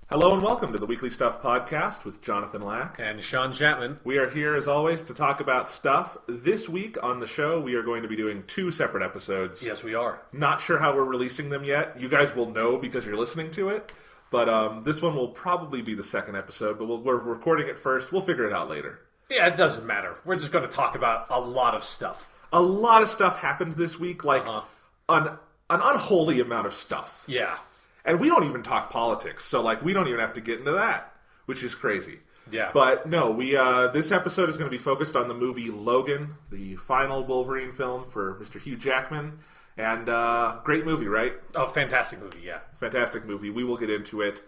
Hello and welcome to the Weekly Stuff Podcast with Jonathan Lack and Sean Chapman. We are here, as always, to talk about stuff. This week on the show, we are going to be doing 2 separate episodes. Yes, we are. Not sure how we're releasing them yet. You guys will know because you're listening to it. But this one will probably be the second episode, but we're recording it first. We'll figure it out later. Yeah, it doesn't matter. We're just going to talk about a lot of stuff. A lot of stuff happened this week, like an unholy amount of stuff. Yeah. And we don't even talk politics, so we don't even have to get into that, which is crazy. Yeah. But no, this episode is going to be focused on the movie Logan, the final Wolverine film for Mr. Hugh Jackman. And great movie, right? Oh, fantastic movie, yeah. Fantastic movie. We will get into it.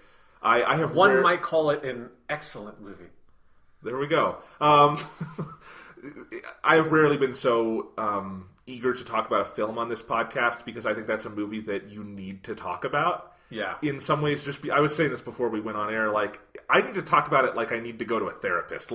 I have One might call it an excellent movie. There we go. I have rarely been so eager to talk about a film on this podcast because I think that's a movie that you need to talk about. Yeah. In some ways, I was saying this before we went on air, I need to talk about it like I need to go to a therapist.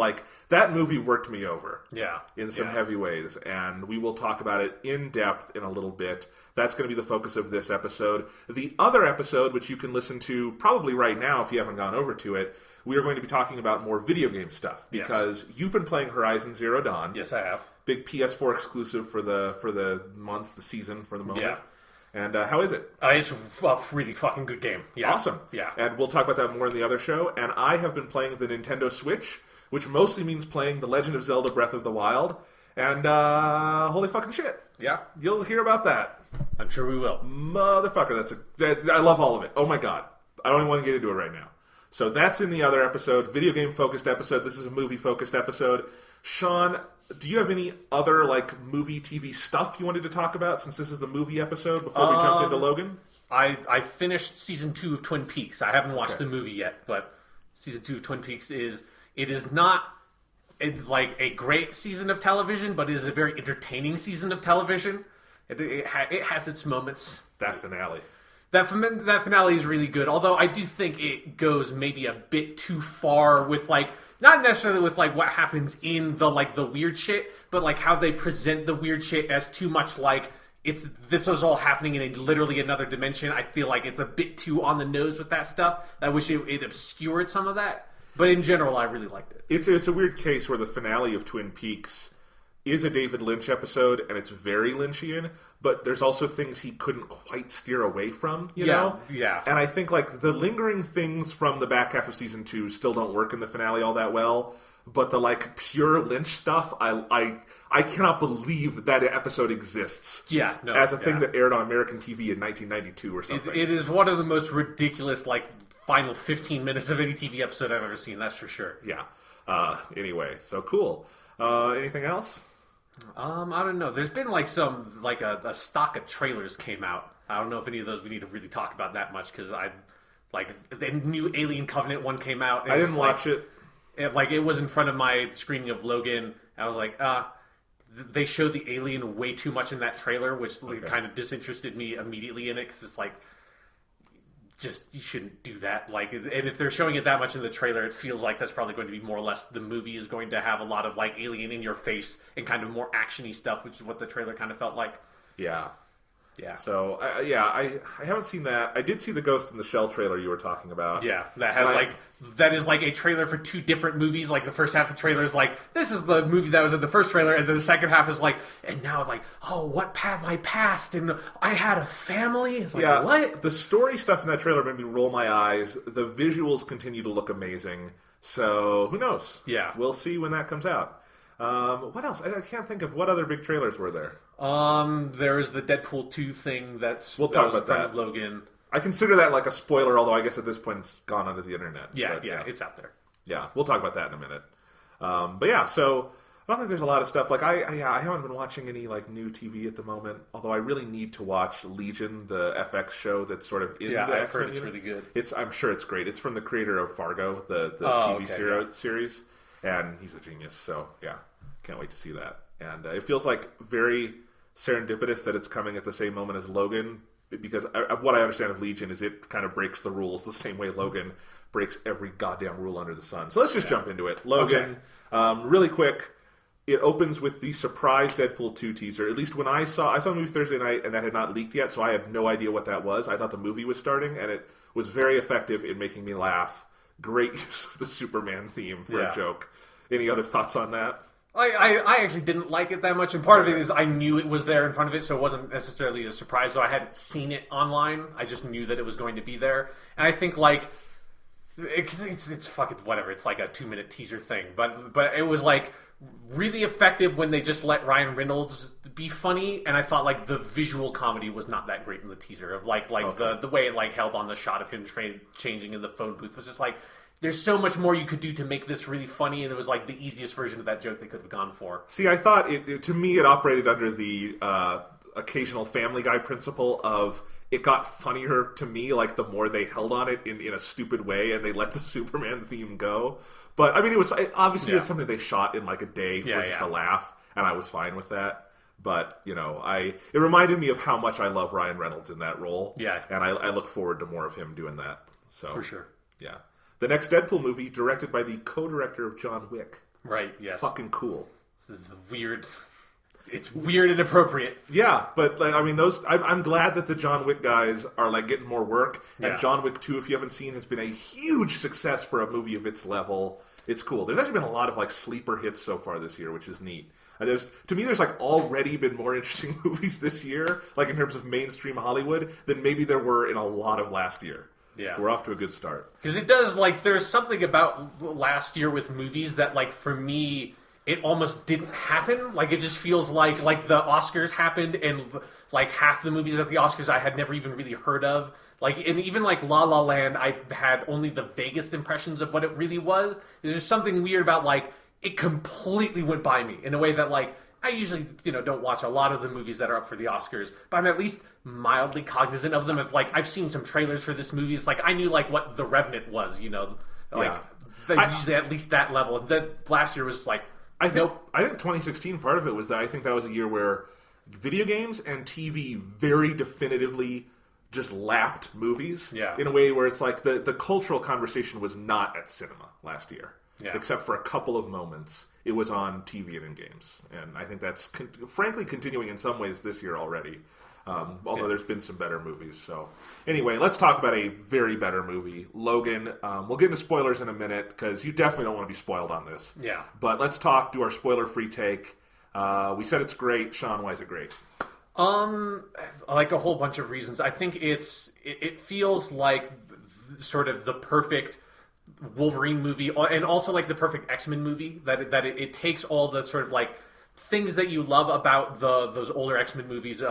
That movie worked me over. Yeah. In some heavy ways. And we will talk about it in depth in a little bit. That's going to be the focus of this episode. The other episode, which you can listen to probably right now if you haven't gone over to it, we are going to be talking about more video game stuff. Because you've been playing Horizon Zero Dawn. Yes, I have. Big PS4 exclusive for the month, the season, for the moment. Yeah. And how is it? It's a really fucking good game. Yeah. Awesome. Yeah. And we'll talk about that more in the other show. And I have been playing the Nintendo Switch, which mostly means playing The Legend of Zelda Breath of the Wild. And holy fucking shit. Yeah. You'll hear about that. I'm sure we will. Motherfucker, I love all of it. Oh my god. I don't even want to get into it right now. So that's in the other episode, video game focused episode. This is a movie focused episode. Sean, do you have any other movie TV stuff you wanted to talk about since this is the movie episode before we jump into Logan? I finished season 2 of Twin Peaks. I haven't watched the movie yet, but season 2 of Twin Peaks is not a great season of television, but it is a very entertaining season of television. It has its moments. That finale. That finale is really good, although I do think it goes maybe a bit too far with not necessarily with what happens in the weird shit, but how they present the weird shit as too much this was all happening in literally another dimension. I feel like it's a bit too on the nose with that stuff. I wish it obscured some of that, but in general, I really liked it. It's a weird case where the finale of Twin Peaks is a David Lynch episode, and it's very Lynchian, but there's also things he couldn't quite steer away from, you know? Yeah. And I think, the lingering things from the back half of season 2 still don't work in the finale all that well, but the, pure Lynch stuff, I cannot believe that episode exists. Yeah, no. As a thing that aired on American TV in 1992 or something. It is one of the most ridiculous, final 15 minutes of any TV episode I've ever seen, that's for sure. Yeah. Anyway, so cool. Anything else? I don't know. There's been some a stock of trailers came out. I don't know if any of those we need to really talk about that much because the new Alien Covenant one came out. I didn't watch it. It was in front of my screening of Logan. I was they show the alien way too much in that trailer, which kind of disinterested me immediately in it because it's you shouldn't do that. And if they're showing it that much in the trailer, it feels like that's probably going to be more or less the movie is going to have a lot of alien in your face and kind of more actiony stuff, which is what the trailer kind of felt like. Yeah. Yeah. So, I haven't seen that. I did see the Ghost in the Shell trailer you were talking about. Yeah, that has that is a trailer for 2 different movies. The first half of the trailer is this is the movie that was in the first trailer, and then the second half is and now oh, what path I passed, and I had a family. It's what? The story stuff in that trailer made me roll my eyes. The visuals continue to look amazing. So, who knows? Yeah. We'll see when that comes out. What else? I can't think of what other big trailers were there. There is the Deadpool 2 thing we'll talk about that. Logan. I consider that a spoiler, although I guess at this point it's gone onto the internet. Yeah, it's out there. Yeah, we'll talk about that in a minute. But yeah, so I don't think there's a lot of stuff. Like I haven't been watching any like new TV at the moment. Although I really need to watch Legion, the FX show that's sort of in the I've X-Men heard it's unit. really good. I'm sure it's great. It's from the creator of Fargo, the TV series, and he's a genius. So yeah, can't wait to see that. And it feels like very serendipitous that it's coming at the same moment as Logan, because what I understand of Legion is it kind of breaks the rules the same way Logan breaks every goddamn rule under the sun. So let's just jump into it. Logan, really quick. It opens with the surprise Deadpool 2 teaser. At least when I saw the movie Thursday night, and that had not leaked yet, so I had no idea what that was. I thought the movie was starting, and it was very effective in making me laugh. Great use of the Superman theme for a joke. Any other thoughts on that? I actually didn't like it that much, and part of it is I knew it was there in front of it, so it wasn't necessarily a surprise. So I hadn't seen it online. I just knew that it was going to be there. And I think, like, it's fucking whatever. It's like a 2-minute teaser thing. But it was, like, really effective when they just let Ryan Reynolds be funny, and I thought like the visual comedy was not that great in the teaser of like the way it like held on the shot of him changing in the phone booth was just like there's so much more you could do to make this really funny, and it was like the easiest version of that joke they could have gone for. See, I thought to me it operated under the occasional Family Guy principle of it got funnier to me like the more they held on it in a stupid way and they let the Superman theme go. But I mean, it's something they shot in like a day for just a laugh, and I was fine with that. But you know, it reminded me of how much I love Ryan Reynolds in that role. Yeah, and I look forward to more of him doing that. So for sure. Yeah, the next Deadpool movie directed by the co-director of John Wick. Right. Yes. Fucking cool. This is weird. It's weird and appropriate. Yeah, but like, I mean, I'm glad that the John Wick guys are like getting more work. And John Wick 2, if you haven't seen, has been a huge success for a movie of its level. It's cool. There's actually been a lot of like sleeper hits so far this year, which is neat. And there's like already been more interesting movies this year, like in terms of mainstream Hollywood, than maybe there were in a lot of last year. Yeah. So we're off to a good start. Because it does, like, there's something about last year with movies that, like, for me, it almost didn't happen. Like, it just feels like the Oscars happened, and, like, half the movies at the Oscars I had never even really heard of. Like, and even, like, La La Land, I had only the vaguest impressions of what it really was. There's just something weird about, like, it completely went by me in a way that, like, I usually, don't watch a lot of the movies that are up for the Oscars, but I'm at least mildly cognizant of them. If, like, I've seen some trailers for this movie, it's like I knew, like, what The Revenant was, like, usually at least that level. And then last year was like, I think 2016, part of it was that I think that was a year where video games and TV very definitively just lapped movies in a way where it's like the cultural conversation was not at cinema last year. Yeah. Except for a couple of moments, it was on TV and in games. And I think that's, frankly, continuing in some ways this year already. Although there's been some better movies. So anyway, let's talk about a very better movie, Logan. We'll get into spoilers in a minute, because you definitely don't want to be spoiled on this. Yeah. But let's do our spoiler-free take. We said it's great. Sean, why is it great? Like a whole bunch of reasons. I think it feels like sort of the perfect Wolverine movie, and also like the perfect X-Men movie, that it takes all the sort of like things that you love about those older X-Men movies,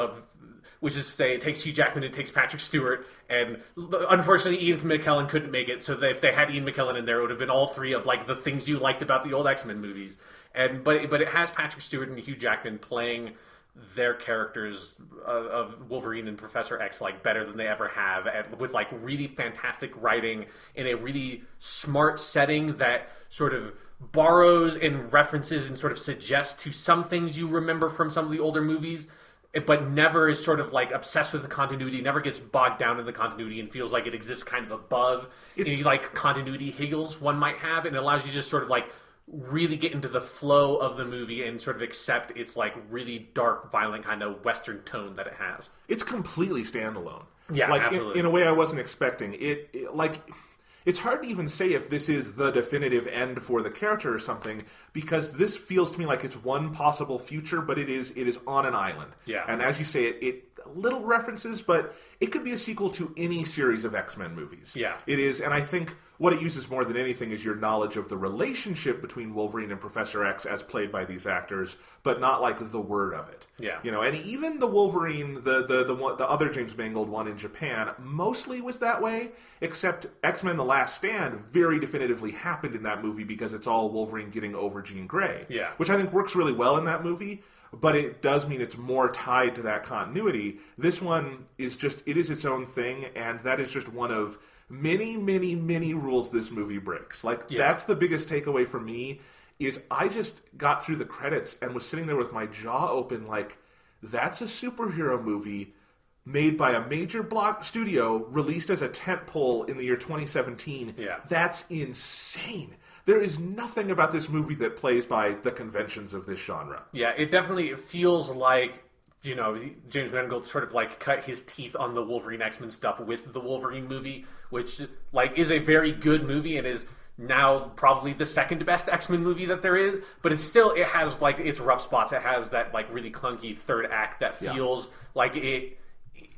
which is to say it takes Hugh Jackman, it takes Patrick Stewart, and unfortunately Ian McKellen couldn't make it, so if they had Ian McKellen in there, it would have been all three of like the things you liked about the old X-Men movies. But it has Patrick Stewart and Hugh Jackman playing their characters of Wolverine and Professor X like better than they ever have, with like really fantastic writing in a really smart setting that sort of borrows and references and sort of suggests to some things you remember from some of the older movies, but never is sort of like obsessed with the continuity, never gets bogged down in the continuity and feels like it exists kind of above any like continuity higgles one might have, and it allows you just sort of like really get into the flow of the movie and sort of accept its like really dark, violent kind of Western tone that it has. It's completely standalone. Yeah, like absolutely. In a way I wasn't expecting. It like it's hard to even say if this is the definitive end for the character or something, because this feels to me like it's one possible future, but it is on an island. Yeah. And as you say, it little references, but it could be a sequel to any series of X-Men movies. Yeah. It is, and I think what it uses more than anything is your knowledge of the relationship between Wolverine and Professor X as played by these actors, but not like the word of it. Yeah. And even the Wolverine, the other James Mangold one in Japan, mostly was that way, except X-Men The Last Stand very definitively happened in that movie because it's all Wolverine getting over Jean Grey. Yeah. Which I think works really well in that movie. But it does mean it's more tied to that continuity. This one is it is its own thing, and that is just one of many, many, many rules this movie breaks. That's the biggest takeaway for me, is I just got through the credits and was sitting there with my jaw open like, that's a superhero movie made by a major block studio, released as a tentpole in the year 2017. Yeah. That's insane. There is nothing about this movie that plays by the conventions of this genre. Yeah, it definitely feels like, James Mangold sort of like cut his teeth on the Wolverine X-Men stuff with the Wolverine movie, which is a very good movie and is now probably the second best X-Men movie that there is, but it has its rough spots. It has that like really clunky third act that feels like it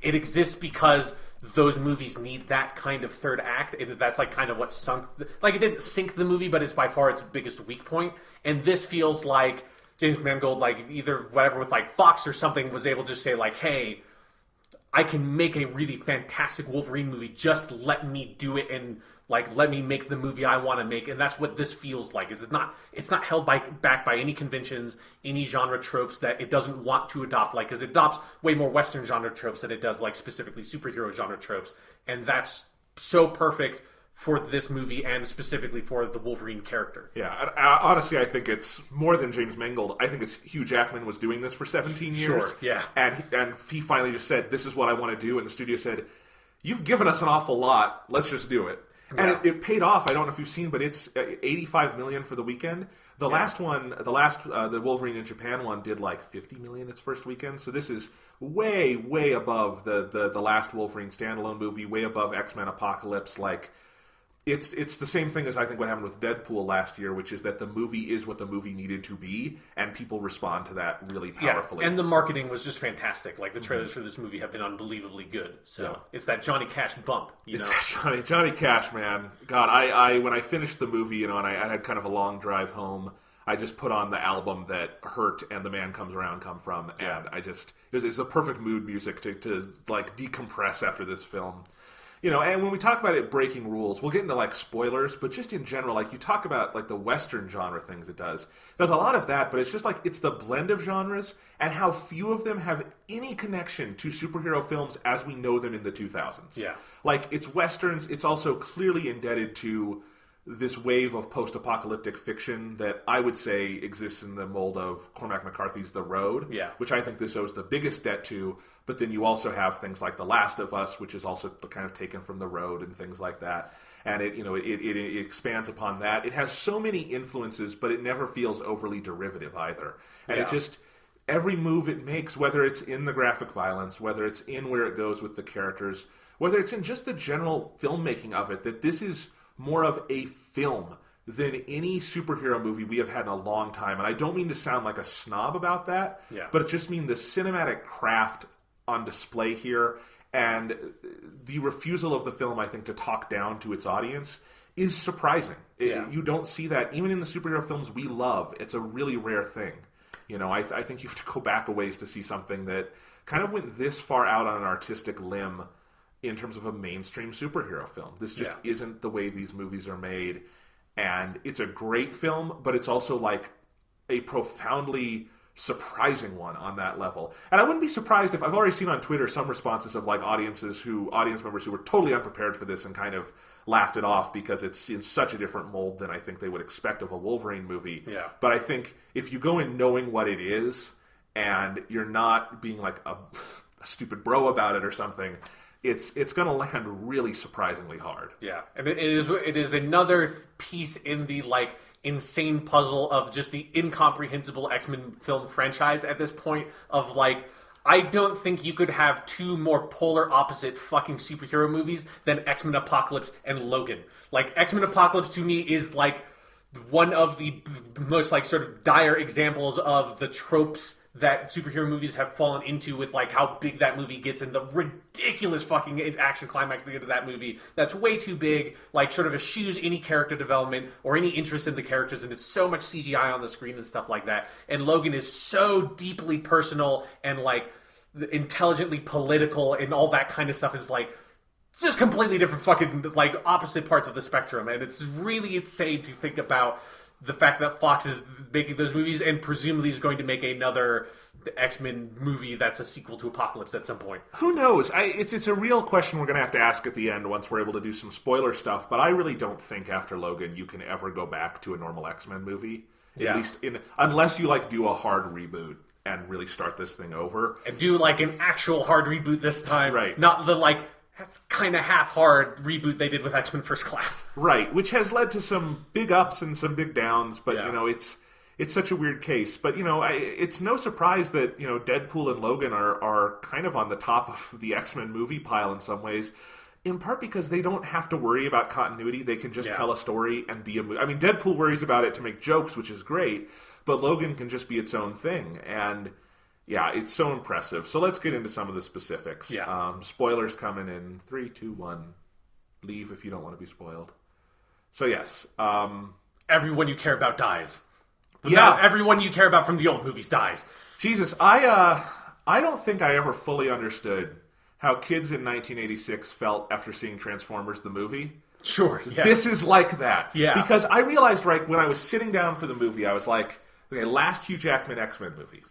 exists because those movies need that kind of third act, and that's kind of what sunk it didn't sink the movie, but it's by far its biggest weak point. And this feels like James Mangold, either whatever with Fox or something, was able to just say hey, I can make a really fantastic Wolverine movie, just let me do it, and let me make the movie I want to make. And that's what this feels like. It's not held back by any conventions, any genre tropes that it doesn't want to adopt, because it adopts way more Western genre tropes than it does specifically superhero genre tropes. And that's so perfect for this movie and specifically for the Wolverine character. Yeah, honestly, I think it's more than James Mangold. I think it's Hugh Jackman was doing this for 17 years. Sure, yeah. And he finally just said, this is what I want to do. And the studio said, you've given us an awful lot. Let's just do it. Yeah. And it paid off. I don't know if you've seen, but it's $85 million for the weekend. The Wolverine in Japan one did $50 million its first weekend. So this is way, way above the last Wolverine standalone movie, way above X-Men Apocalypse. It's the same thing as I think what happened with Deadpool last year, which is that the movie is what the movie needed to be, and people respond to that really powerfully. Yeah, and the marketing was just fantastic. The trailers for this movie have been unbelievably good. So It's that Johnny Cash bump. It's that Johnny Cash, man. God, I when I finished the movie, and I had kind of a long drive home, I just put on the album that Hurt and The Man Comes Around come from, and it's a perfect mood music to decompress after this film. And when we talk about it breaking rules, we'll get into spoilers, but just in general, you talk about the Western genre things it does. There's a lot of that, but it's just it's the blend of genres and how few of them have any connection to superhero films as we know them in the 2000s. Yeah. It's Westerns, it's also clearly indebted to this wave of post-apocalyptic fiction that I would say exists in the mold of Cormac McCarthy's The Road, which I think this owes the biggest debt to. But then you also have things like The Last of Us, which is also kind of taken from The Road and things like that. And it expands upon that. It has so many influences, but it never feels overly derivative either. And every move it makes, whether it's in the graphic violence, whether it's in where it goes with the characters, whether it's in just the general filmmaking of it, that this is more of a film than any superhero movie we have had in a long time. And I don't mean to sound like a snob about that, but it just means the cinematic craft on display here and the refusal of the film, I think, to talk down to its audience is surprising. You don't see that even in the superhero films we love. It's a really rare thing. I think you have to go back a ways to see something that kind of went this far out on an artistic limb in terms of a mainstream superhero film. This just isn't the way these movies are made. And it's a great film, but it's also a profoundly surprising one on that level. And I wouldn't be surprised if I've already seen on Twitter some responses of audience members who were totally unprepared for this and kind of laughed it off because it's in such a different mold than I think they would expect of a Wolverine movie. Yeah. But I think if you go in knowing what it is and you're not being a stupid bro about it or something, it's going to land really surprisingly hard. Yeah, and it is another piece in the insane puzzle of just the incomprehensible X-Men film franchise at this point of I don't think you could have two more polar opposite fucking superhero movies than X-Men Apocalypse and Logan. X-Men Apocalypse to me is one of the most sort of dire examples of the tropes that superhero movies have fallen into with like how big that movie gets and the ridiculous fucking action climax at the end of that movie that's way too big, like sort of eschews any character development or any interest in the characters, and it's so much CGI on the screen and stuff like that. And Logan is so deeply personal and like intelligently political and all that kind of stuff is like just completely different fucking like opposite parts of the spectrum, and it's really insane to think about the fact that Fox is making those movies and presumably is going to make another X-Men movie that's a sequel to Apocalypse at some point. Who knows? It's a real question we're going to have to ask at the end once we're able to do some spoiler stuff, but I really don't think after Logan you can ever go back to a normal X-Men movie. At least unless you like do a hard reboot and really start this thing over. And do like an actual hard reboot this time. Right. Not the like that's kind of half-hard reboot they did with X-Men First Class. Right, which has led to some big ups and some big downs, but, it's such a weird case. But, it's no surprise that, Deadpool and Logan are kind of on the top of the X-Men movie pile in some ways, in part because they don't have to worry about continuity. They can just tell a story and be a movie. I mean, Deadpool worries about it to make jokes, which is great, but Logan can just be its own thing, and... yeah, it's so impressive. So let's get into some of the specifics. Yeah. Spoilers coming in 3, 2, 1. Leave if you don't want to be spoiled. So yes. Everyone you care about dies. But yeah. not everyone you care about from the old movies dies. Jesus, I don't think I ever fully understood how kids in 1986 felt after seeing Transformers the movie. Sure, yeah. This is like that. Yeah. Because I realized, right, when I was sitting down for the movie, I was like, okay, last Hugh Jackman X-Men movie.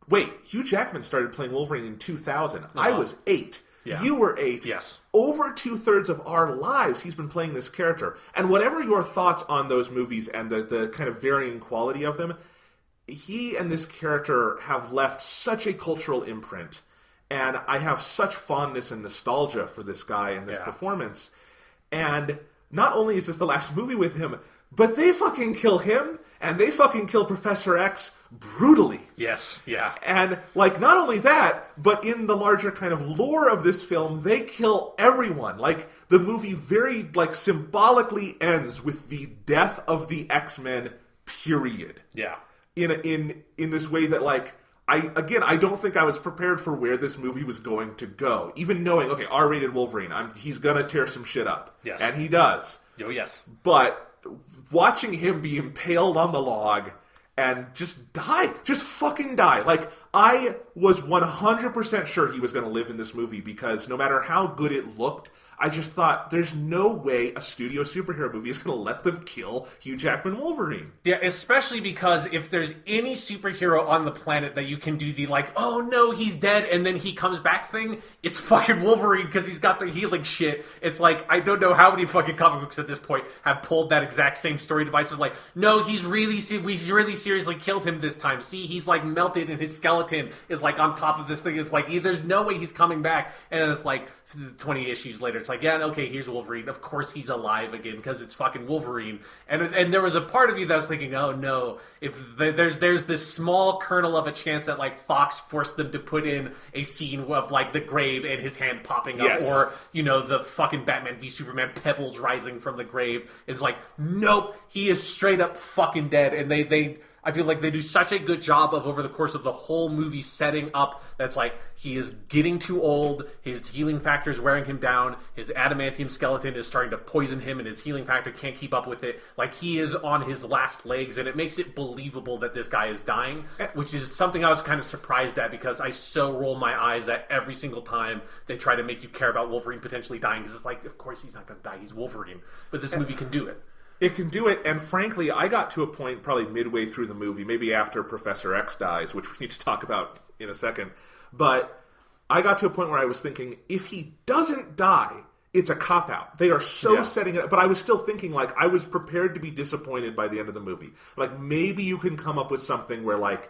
Wait, Hugh Jackman started playing Wolverine in 2000. I was 8. Yeah. You were 8. Yes. Over 2/3 of our lives, he's been playing this character. And whatever your thoughts on those movies and the kind of varying quality of them, he and this character have left such a cultural imprint. And I have such fondness and nostalgia for this guy and this performance. And not only is this the last movie with him, but they fucking kill him, and they fucking kill Professor X brutally. Yes, yeah. And, like, not only that, but in the larger kind of lore of this film, they kill everyone. Like, the movie very, like, symbolically ends with the death of the X-Men, period. Yeah. In this way that, like, I don't think I was prepared for where this movie was going to go. Even knowing, okay, R-rated Wolverine, he's gonna tear some shit up. Yes. And he does. Oh, yes. But watching him be impaled on the log and just die. Just fucking die. Like, I was 100% sure he was going to live in this movie because no matter how good it looked, I just thought, there's no way a studio superhero movie is going to let them kill Hugh Jackman Wolverine. Yeah, especially because if there's any superhero on the planet that you can do the, like, oh no, he's dead, and then he comes back thing, it's fucking Wolverine because he's got the healing shit. It's like, I don't know how many fucking comic books at this point have pulled that exact same story device of like, no, we really seriously killed him this time. See, he's like melted and his skeleton is like on top of this thing. It's like, there's no way he's coming back. And then it's like 20 issues later, it's like, yeah, okay, here's Wolverine. Of course he's alive again because it's fucking Wolverine. And there was a part of me that was thinking, oh no, if there's this small kernel of a chance that like Fox forced them to put in a scene of like the grave and his hand popping up, yes, or the fucking Batman v Superman pebbles rising from the grave. It's like, nope, he is straight up fucking dead. And they I feel like they do such a good job of over the course of the whole movie setting up that's like he is getting too old, his healing factor is wearing him down, his adamantium skeleton is starting to poison him and his healing factor can't keep up with it. Like he is on his last legs and it makes it believable that this guy is dying, which is something I was kind of surprised at because I so roll my eyes at every single time they try to make you care about Wolverine potentially dying because it's like, of course he's not going to die, he's Wolverine. But this movie can do it. It can do it, and frankly, I got to a point probably midway through the movie, maybe after Professor X dies, which we need to talk about in a second, but I got to a point where I was thinking, if he doesn't die, it's a cop-out. They are so setting it up, but I was still thinking, like, I was prepared to be disappointed by the end of the movie. Like, maybe you can come up with something where, like,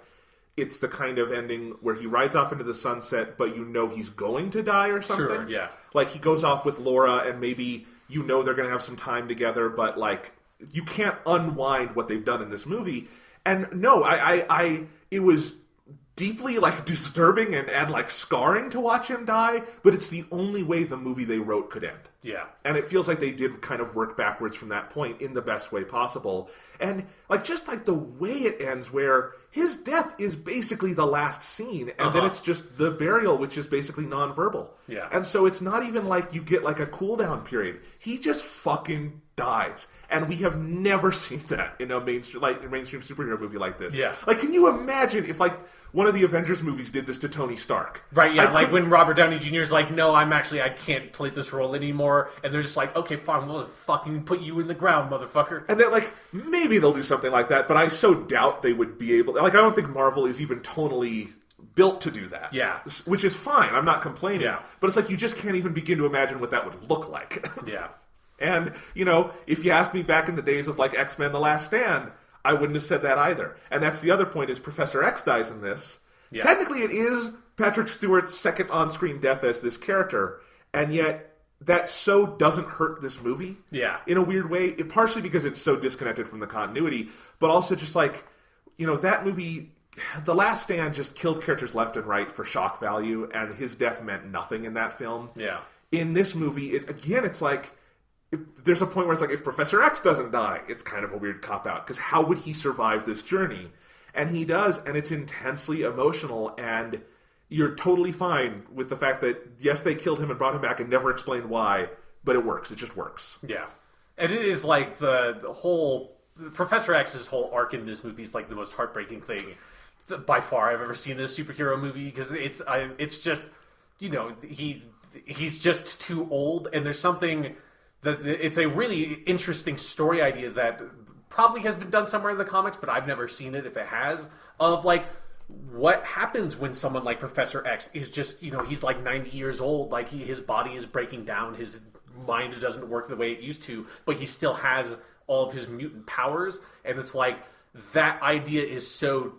it's the kind of ending where he rides off into the sunset, but you know he's going to die or something. Sure, yeah. Like, he goes off with Laura, and maybe you know they're going to have some time together, but, like, you can't unwind what they've done in this movie. And no, it was deeply, like, disturbing and like, scarring to watch him die, but it's the only way the movie they wrote could end. Yeah. And it feels like they did kind of work backwards from that point in the best way possible. And just the way it ends, where his death is basically the last scene, and then it's just the burial, which is basically nonverbal. Yeah. And so it's not even like you get a cool down period. He just fucking dies. And we have never seen that in a mainstream superhero movie like this. Yeah. Can you imagine if one of the Avengers movies did this to Tony Stark? Right, yeah, when Robert Downey Jr. is like, no, I can't play this role anymore. And they're just like, okay, fine, we'll fucking put you in the ground, motherfucker. And then, maybe they'll do something like that, but I so doubt they would be able... I don't think Marvel is even tonally built to do that. Yeah. Which is fine, I'm not complaining. Yeah. But it's you just can't even begin to imagine what that would look like. Yeah. And, if you asked me back in the days of, X-Men The Last Stand, I wouldn't have said that either. And that's the other point, is Professor X dies in this. Yeah. Technically, it is Patrick Stewart's second on-screen death as this character, and yet that so doesn't hurt this movie. Yeah. In a weird way, partially because it's so disconnected from the continuity, but also just that movie, The Last Stand, just killed characters left and right for shock value, and his death meant nothing in that film. Yeah. In this movie, it's there's a point where it's if Professor X doesn't die, it's kind of a weird cop-out, because how would he survive this journey? And he does, and it's intensely emotional, and you're totally fine with the fact that, yes, they killed him and brought him back and never explained why, but it works. It just works. Yeah. And it is the whole... Professor X's whole arc in this movie is the most heartbreaking thing by far I've ever seen in a superhero movie, because it's just, he's just too old, and there's something... It's a really interesting story idea that probably has been done somewhere in the comics, but I've never seen it if it has, of what happens when someone like Professor X is just, he's 90 years old, his body is breaking down, his mind doesn't work the way it used to, but he still has all of his mutant powers, and it's that idea is so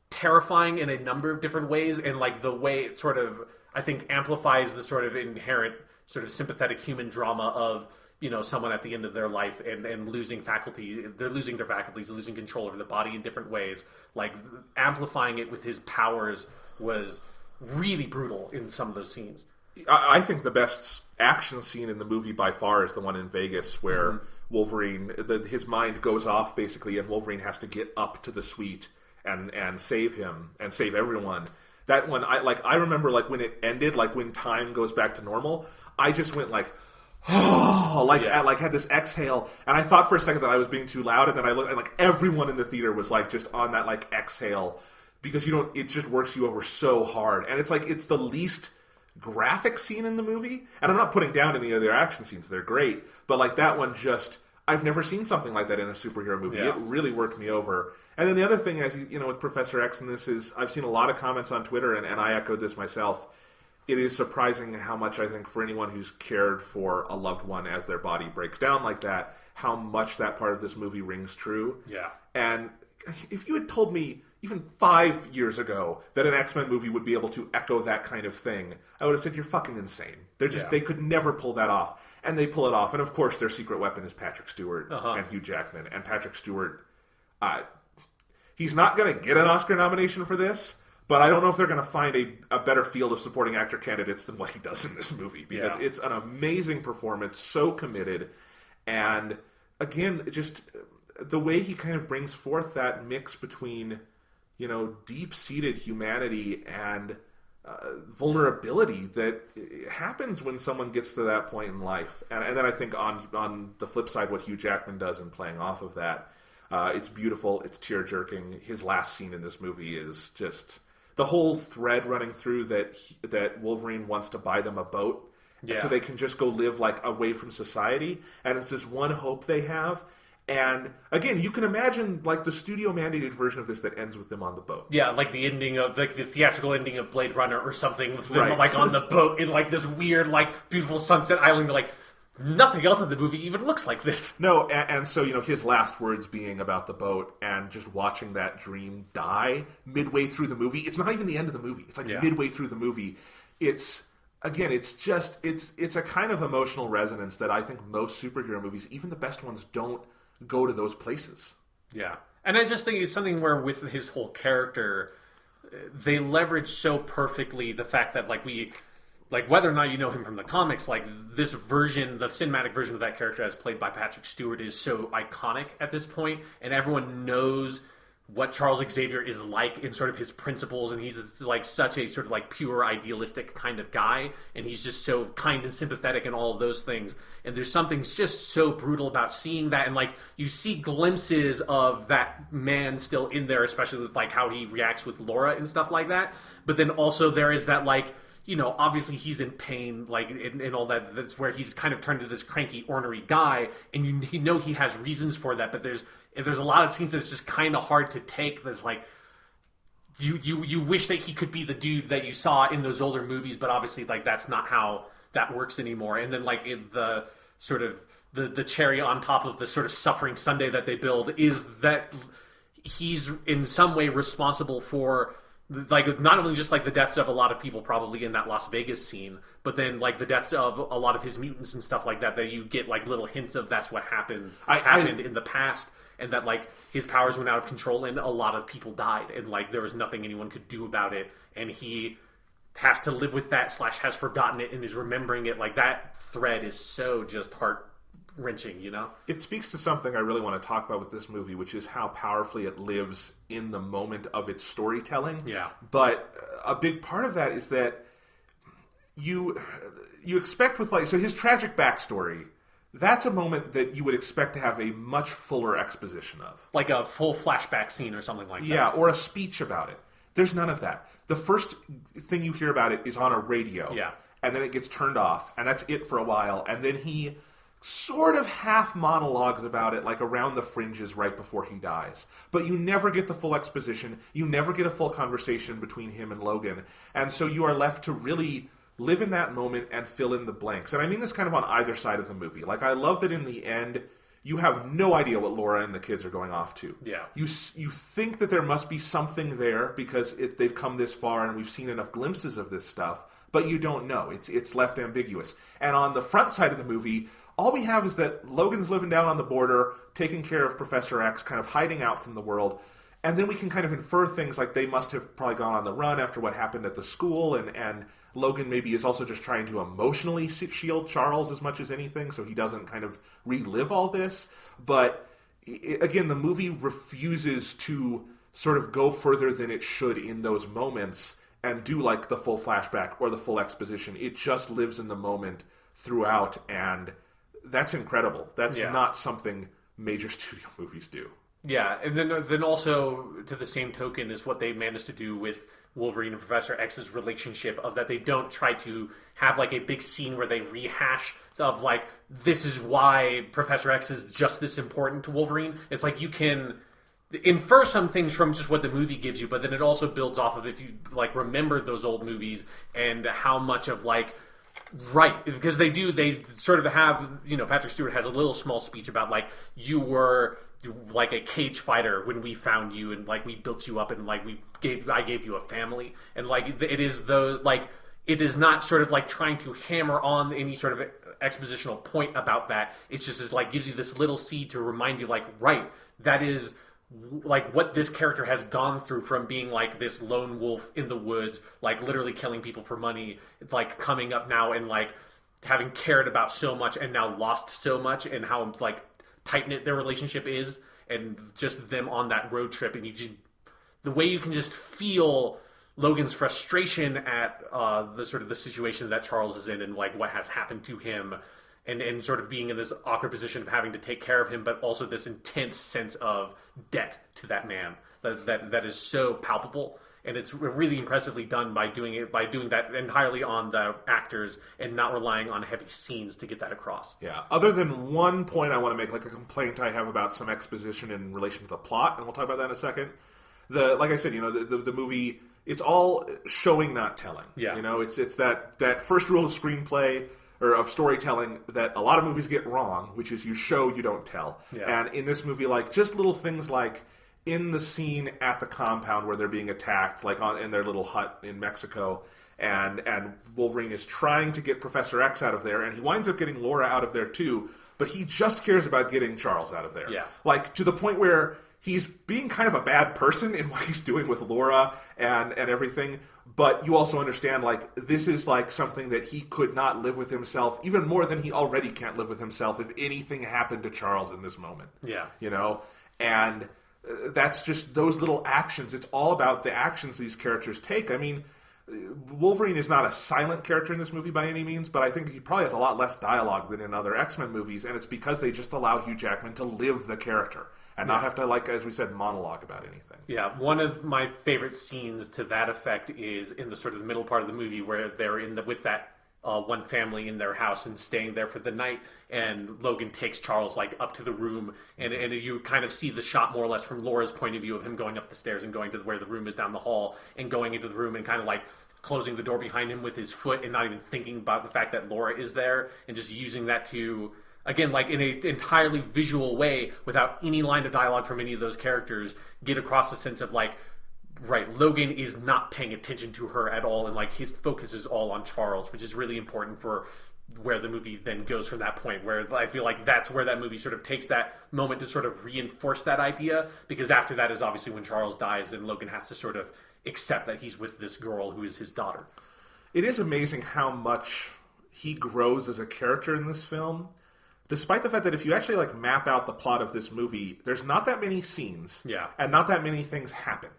terrifying in a number of different ways, and the way it sort of, I think, amplifies the sort of inherent sort of sympathetic human drama of, someone at the end of their life and losing faculty, they're losing their faculties, losing control over the body in different ways. Amplifying it with his powers was really brutal in some of those scenes. I think the best action scene in the movie by far is the one in Vegas where Wolverine, his mind goes off basically, and Wolverine has to get up to the suite and save him and save everyone. That one, I remember when it ended, when time goes back to normal, I just went had this exhale, and I thought for a second that I was being too loud, and then I looked, and everyone in the theater was just on that exhale, because it just works you over so hard, and it's the least graphic scene in the movie, and I'm not putting down any of their action scenes, they're great, but that one just, I've never seen something like that in a superhero movie. Yeah. It really worked me over. And then the other thing, as with Professor X in this, is I've seen a lot of comments on Twitter, and I echoed this myself. It is surprising how much, I think, for anyone who's cared for a loved one as their body breaks down like that, how much that part of this movie rings true. Yeah. And if you had told me even 5 years ago that an X-Men movie would be able to echo that kind of thing, I would have said, you're fucking insane. They could never pull that off. And they pull it off. And of course, their secret weapon is Patrick Stewart and Hugh Jackman. And Patrick Stewart, he's not going to get an Oscar nomination for this, but I don't know if they're going to find a better field of supporting actor candidates than what he does in this movie, because it's an amazing performance, so committed, and again, just the way he kind of brings forth that mix between, deep-seated humanity and vulnerability that happens when someone gets to that point in life. And then I think on the flip side, what Hugh Jackman does in playing off of that, it's beautiful, it's tear-jerking. His last scene in this movie is just... the whole thread running through that Wolverine wants to buy them a boat, so they can just go live away from society, and it's this one hope they have. And again, you can imagine the studio mandated version of this that ends with them on the boat. Yeah, the ending of the theatrical ending of Blade Runner or something with them on the boat in this weird beautiful sunset island. Nothing else in the movie even looks like this. No, and so, his last words being about the boat and just watching that dream die midway through the movie. It's not even the end of the movie. It's midway through the movie. It's a kind of emotional resonance that I think most superhero movies, even the best ones, don't go to those places. Yeah. And I just think it's something where with his whole character, they leverage so perfectly the fact that, like whether or not you know him from the comics, like this version, the cinematic version of that character as played by Patrick Stewart is so iconic at this point, and everyone knows what Charles Xavier is like in sort of his principles, and he's like such a sort of like pure idealistic kind of guy, and he's just so kind and sympathetic and all of those things. And there's something just so brutal about seeing that, and like you see glimpses of that man still in there, especially with like how he reacts with Laura and stuff like that. But then also there is that like, you know, obviously he's in pain, like, and all that. That's where he's kind of turned to this cranky, ornery guy, and you know he has reasons for that. But there's a lot of scenes that's just kind of hard to take. That's like, you wish that he could be the dude that you saw in those older movies, but obviously, like, that's not how that works anymore. And then, like, the sort of the cherry on top of the sort of suffering sundae that they build is that he's in some way responsible for, like, not only just like the deaths of a lot of people probably in that Las Vegas scene, but then like the deaths of a lot of his mutants and stuff like that you get like little hints of that's what happened in the past, and that like his powers went out of control and a lot of people died, and like there was nothing anyone could do about it, and he has to live with that / has forgotten it and is remembering it. Like that thread is so just heart-wrenching, you know? It speaks to something I really want to talk about with this movie, which is how powerfully it lives in the moment of its storytelling. Yeah. But a big part of that is that you expect with, like, so his tragic backstory, that's a moment that you would expect to have a much fuller exposition of. Like a full flashback scene or something like that. Yeah, or a speech about it. There's none of that. The first thing you hear about it is on a radio. Yeah. And then it gets turned off, and that's it for a while. And then he sort of half monologues about it, like around the fringes right before he dies. But you never get the full exposition. You never get a full conversation between him and Logan. And so you are left to really live in that moment and fill in the blanks. And I mean this kind of on either side of the movie. Like, I love that in the end, you have no idea what Laura and the kids are going off to. Yeah. You think that there must be something there because they've come this far and we've seen enough glimpses of this stuff, but you don't know. It's left ambiguous. And on the front side of the movie, all we have is that Logan's living down on the border, taking care of Professor X, kind of hiding out from the world. And then we can kind of infer things like they must have probably gone on the run after what happened at the school, and Logan maybe is also just trying to emotionally shield Charles as much as anything so he doesn't kind of relive all this. But again, the movie refuses to sort of go further than it should in those moments and do like the full flashback or the full exposition. It just lives in the moment throughout, and that's incredible. That's not something major studio movies do. Yeah, and then also, to the same token, is what they managed to do with Wolverine and Professor X's relationship, of that they don't try to have like a big scene where they rehash of like, this is why Professor X is just this important to Wolverine. It's like you can infer some things from just what the movie gives you, but then it also builds off of, if you like remember those old movies and how much of like, right, because they sort of have, you know, Patrick Stewart has a little small speech about like, you were like a cage fighter when we found you, and like we built you up, and like I gave you a family, and like it is not sort of like trying to hammer on any sort of expositional point about that. It's just like gives you this little seed to remind you, like, right, that is like what this character has gone through, from being like this lone wolf in the woods, like literally killing people for money, like coming up now and like having cared about so much and now lost so much, and how like tight-knit their relationship is, and just them on that road trip. And the way you can just feel Logan's frustration at the sort of the situation that Charles is in, and like what has happened to him, and sort of being in this awkward position of having to take care of him, but also this intense sense of debt to that man that is so palpable. And it's really impressively done by doing that entirely on the actors and not relying on heavy scenes to get that across. Yeah. Other than one point I want to make, like a complaint I have about some exposition in relation to the plot, and we'll talk about that in a second. Like I said, you know, the movie, it's all showing, not telling. Yeah. You know, it's that first rule of screenplay or of storytelling that a lot of movies get wrong, which is you show, you don't tell. Yeah. And in this movie, like just little things like in the scene at the compound where they're being attacked, like in their little hut in Mexico, and Wolverine is trying to get Professor X out of there, and he winds up getting Laura out of there too, but he just cares about getting Charles out of there. Yeah. Like, to the point where he's being kind of a bad person in what he's doing with Laura and everything, but you also understand, like, this is like something that he could not live with himself, even more than he already can't live with himself if anything happened to Charles in this moment. Yeah. You know? And that's just those little actions. It's all about the actions these characters take. I mean, Wolverine is not a silent character in this movie by any means, but I think he probably has a lot less dialogue than in other X-Men movies, and it's because they just allow Hugh Jackman to live the character and not have to, like, as we said, monologue about anything. Yeah, one of my favorite scenes to that effect is in the sort of the middle part of the movie where they're with that one family in their house and staying there for the night, and Logan takes Charles like up to the room, and you kind of see the shot more or less from Laura's point of view of him going up the stairs and going to where the room is down the hall and going into the room and kind of like closing the door behind him with his foot and not even thinking about the fact that Laura is there, and just using that to, again, like in an entirely visual way without any line of dialogue from any of those characters, get across the sense of like, right, Logan is not paying attention to her at all, and like his focus is all on Charles, which is really important for where the movie then goes from that point, where I feel like that's where that movie sort of takes that moment to sort of reinforce that idea, because after that is obviously when Charles dies and Logan has to sort of accept that he's with this girl who is his daughter. It is amazing how much he grows as a character in this film, despite the fact that if you actually like map out the plot of this movie, there's not that many scenes, and not that many things happen.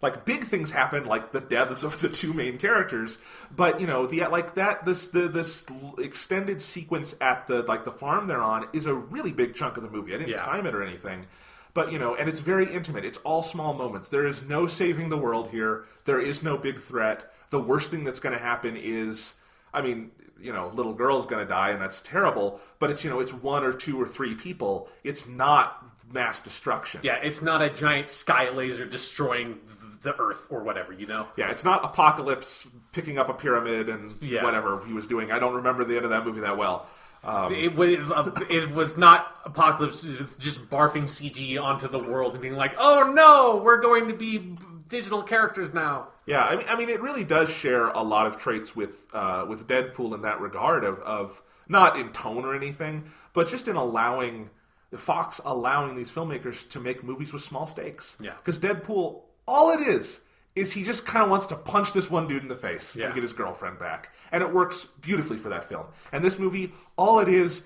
Like, big things happen, like the deaths of the two main characters, but, you know, this extended sequence at the farm they're on is a really big chunk of the movie. I didn't time it or anything, but, you know, and it's very intimate. It's all small moments. There is no saving the world here. There is no big threat. The worst thing that's going to happen is, I mean, you know, little girl's going to die, and that's terrible, but it's, you know, it's one or two or three people. It's not mass destruction. Yeah, it's not a giant sky laser destroying the Earth or whatever, you know? Yeah, it's not Apocalypse picking up a pyramid and whatever he was doing. I don't remember the end of that movie that well. It was not Apocalypse just barfing CG onto the world and being like, oh no, we're going to be digital characters now. Yeah, I mean, it really does share a lot of traits with Deadpool in that regard of not in tone or anything, but just in allowing Fox allowing these filmmakers to make movies with small stakes. Yeah. Because Deadpool, all it is he just kind of wants to punch this one dude in the face and get his girlfriend back. And it works beautifully for that film. And this movie, all it is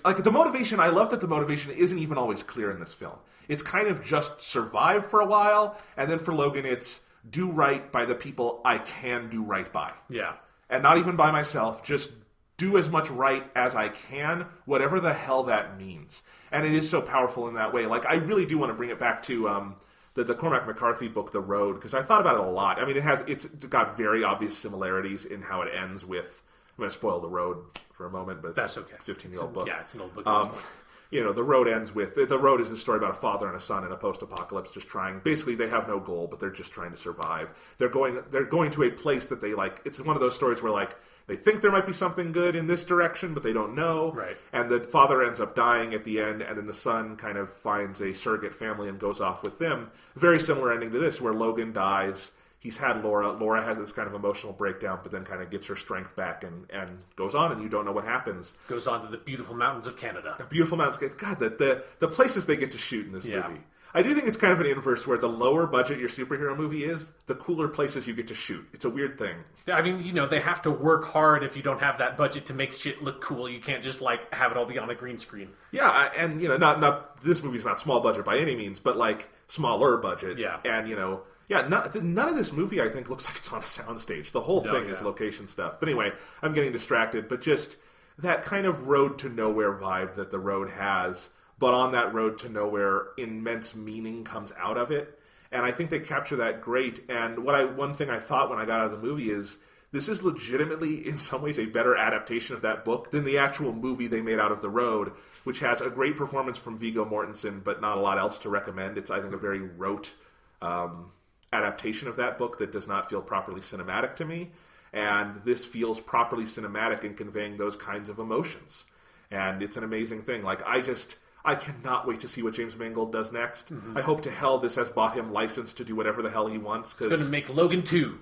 like the motivation. I love that the motivation isn't even always clear in this film. It's kind of just survive for a while, and then for Logan, it's do right by the people I can do right by. Yeah. And not even by myself, just do as much right as I can, whatever the hell that means. And it is so powerful in that way. Like, I really do want to bring it back to the Cormac McCarthy book, The Road, because I thought about it a lot. I mean, it's got very obvious similarities in how it ends with. I'm going to spoil The Road for a moment, but that's okay. 15-year-old book. Yeah, it's an old book. You know, The Road ends with... The Road is a story about a father and a son in a post-apocalypse just trying... Basically, they have no goal, but they're just trying to survive. They're going to a place that they like... It's one of those stories where, like, they think there might be something good in this direction, but they don't know. Right. And the father ends up dying at the end, and then the son kind of finds a surrogate family and goes off with them. Very similar ending to this, where Logan dies... He's had Laura. Laura has this kind of emotional breakdown, but then kind of gets her strength back and goes on, and you don't know what happens. Goes on to the beautiful mountains of Canada. The beautiful mountains. God, the places they get to shoot in this movie. I do think it's kind of an inverse where the lower budget your superhero movie is, the cooler places you get to shoot. It's a weird thing. I mean, you know, they have to work hard if you don't have that budget to make shit look cool. You can't just, like, have it all be on a green screen. Yeah, and, you know, not this movie's not small budget by any means, but, like, smaller budget. Yeah. And, you know... Yeah, none of this movie, I think, looks like it's on a soundstage. The whole thing is location stuff. But anyway, I'm getting distracted. But just that kind of road to nowhere vibe that The Road has, but on that road to nowhere, immense meaning comes out of it. And I think they capture that great. And one thing I thought when I got out of the movie is, this is legitimately, in some ways, a better adaptation of that book than the actual movie they made out of The Road, which has a great performance from Viggo Mortensen, but not a lot else to recommend. It's, I think, a very rote... adaptation of that book that does not feel properly cinematic to me, and this feels properly cinematic in conveying those kinds of emotions, and it's an amazing thing. Like, I cannot wait to see what James Mangold does next. I hope to hell this has bought him license to do whatever the hell he wants. It's going to make Logan 2.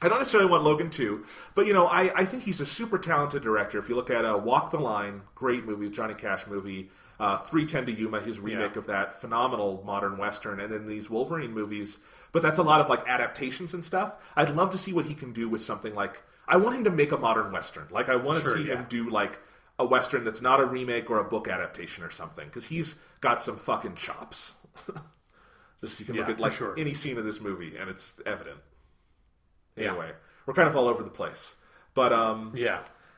I don't necessarily want Logan 2, but, I think he's a super talented director. If you look at Walk the Line, great movie, Johnny Cash movie, 3:10 to Yuma, his remake of that, phenomenal modern Western, and then these Wolverine movies. But that's a lot of, adaptations and stuff. I'd love to see what he can do with something like... I want him to make a modern Western. I want to see him do, a Western that's not a remake or a book adaptation or something, because he's got some fucking chops. Just you can look at, any scene of this movie, and it's evident. Anyway, we're kind of all over the place. But,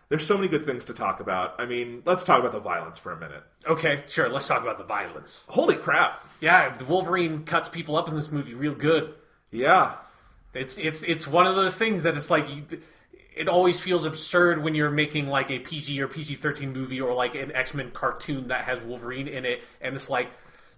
there's so many good things to talk about. I mean, let's talk about the violence for a minute. Okay, sure. Let's talk about the violence. Holy crap. Yeah, the Wolverine cuts people up in this movie real good. Yeah. It's one of those things that it's it always feels absurd when you're making a PG or PG-13 movie or an X-Men cartoon that has Wolverine in it, and it's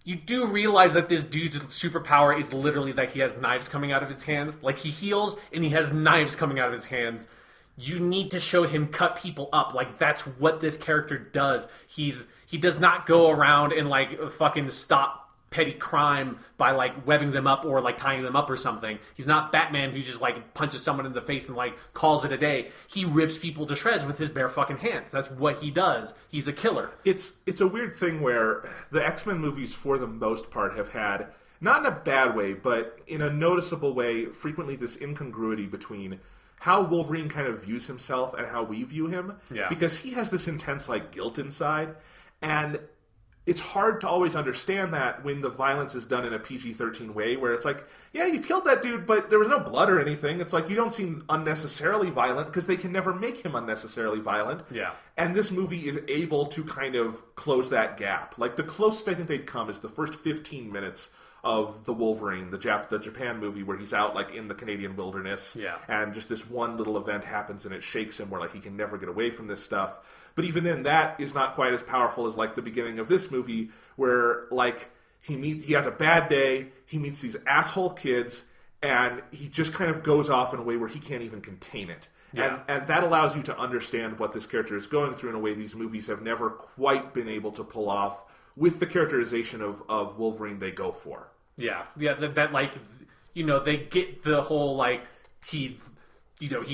you do realize that this dude's superpower is literally that he has knives coming out of his hands. He heals and he has knives coming out of his hands. You need to show him cut people up. That's what this character does. He does not go around and fucking stop petty crime by webbing them up or tying them up or something. He's not Batman who just punches someone in the face and calls it a day. He rips people to shreds with his bare fucking hands. That's what he does. He's a killer. It's a weird thing where the X-Men movies for the most part have had, not in a bad way, but in a noticeable way, frequently this incongruity between how Wolverine kind of views himself and how we view him. Yeah. Because he has this intense guilt inside, and it's hard to always understand that when the violence is done in a PG-13 way, where it's yeah, you killed that dude, but there was no blood or anything. It's you don't seem unnecessarily violent, because they can never make him unnecessarily violent. Yeah. And this movie is able to kind of close that gap. The closest I think they'd come is the first 15 minutes of the Wolverine, the Japan movie, where he's out in the Canadian wilderness, and just this one little event happens and it shakes him, where he can never get away from this stuff. But even then, that is not quite as powerful as the beginning of this movie, where he has a bad day, he meets these asshole kids, and he just kind of goes off in a way where he can't even contain it. Yeah. And that allows you to understand what this character is going through in a way these movies have never quite been able to pull off with the characterization of Wolverine they go for. Yeah, they get the whole he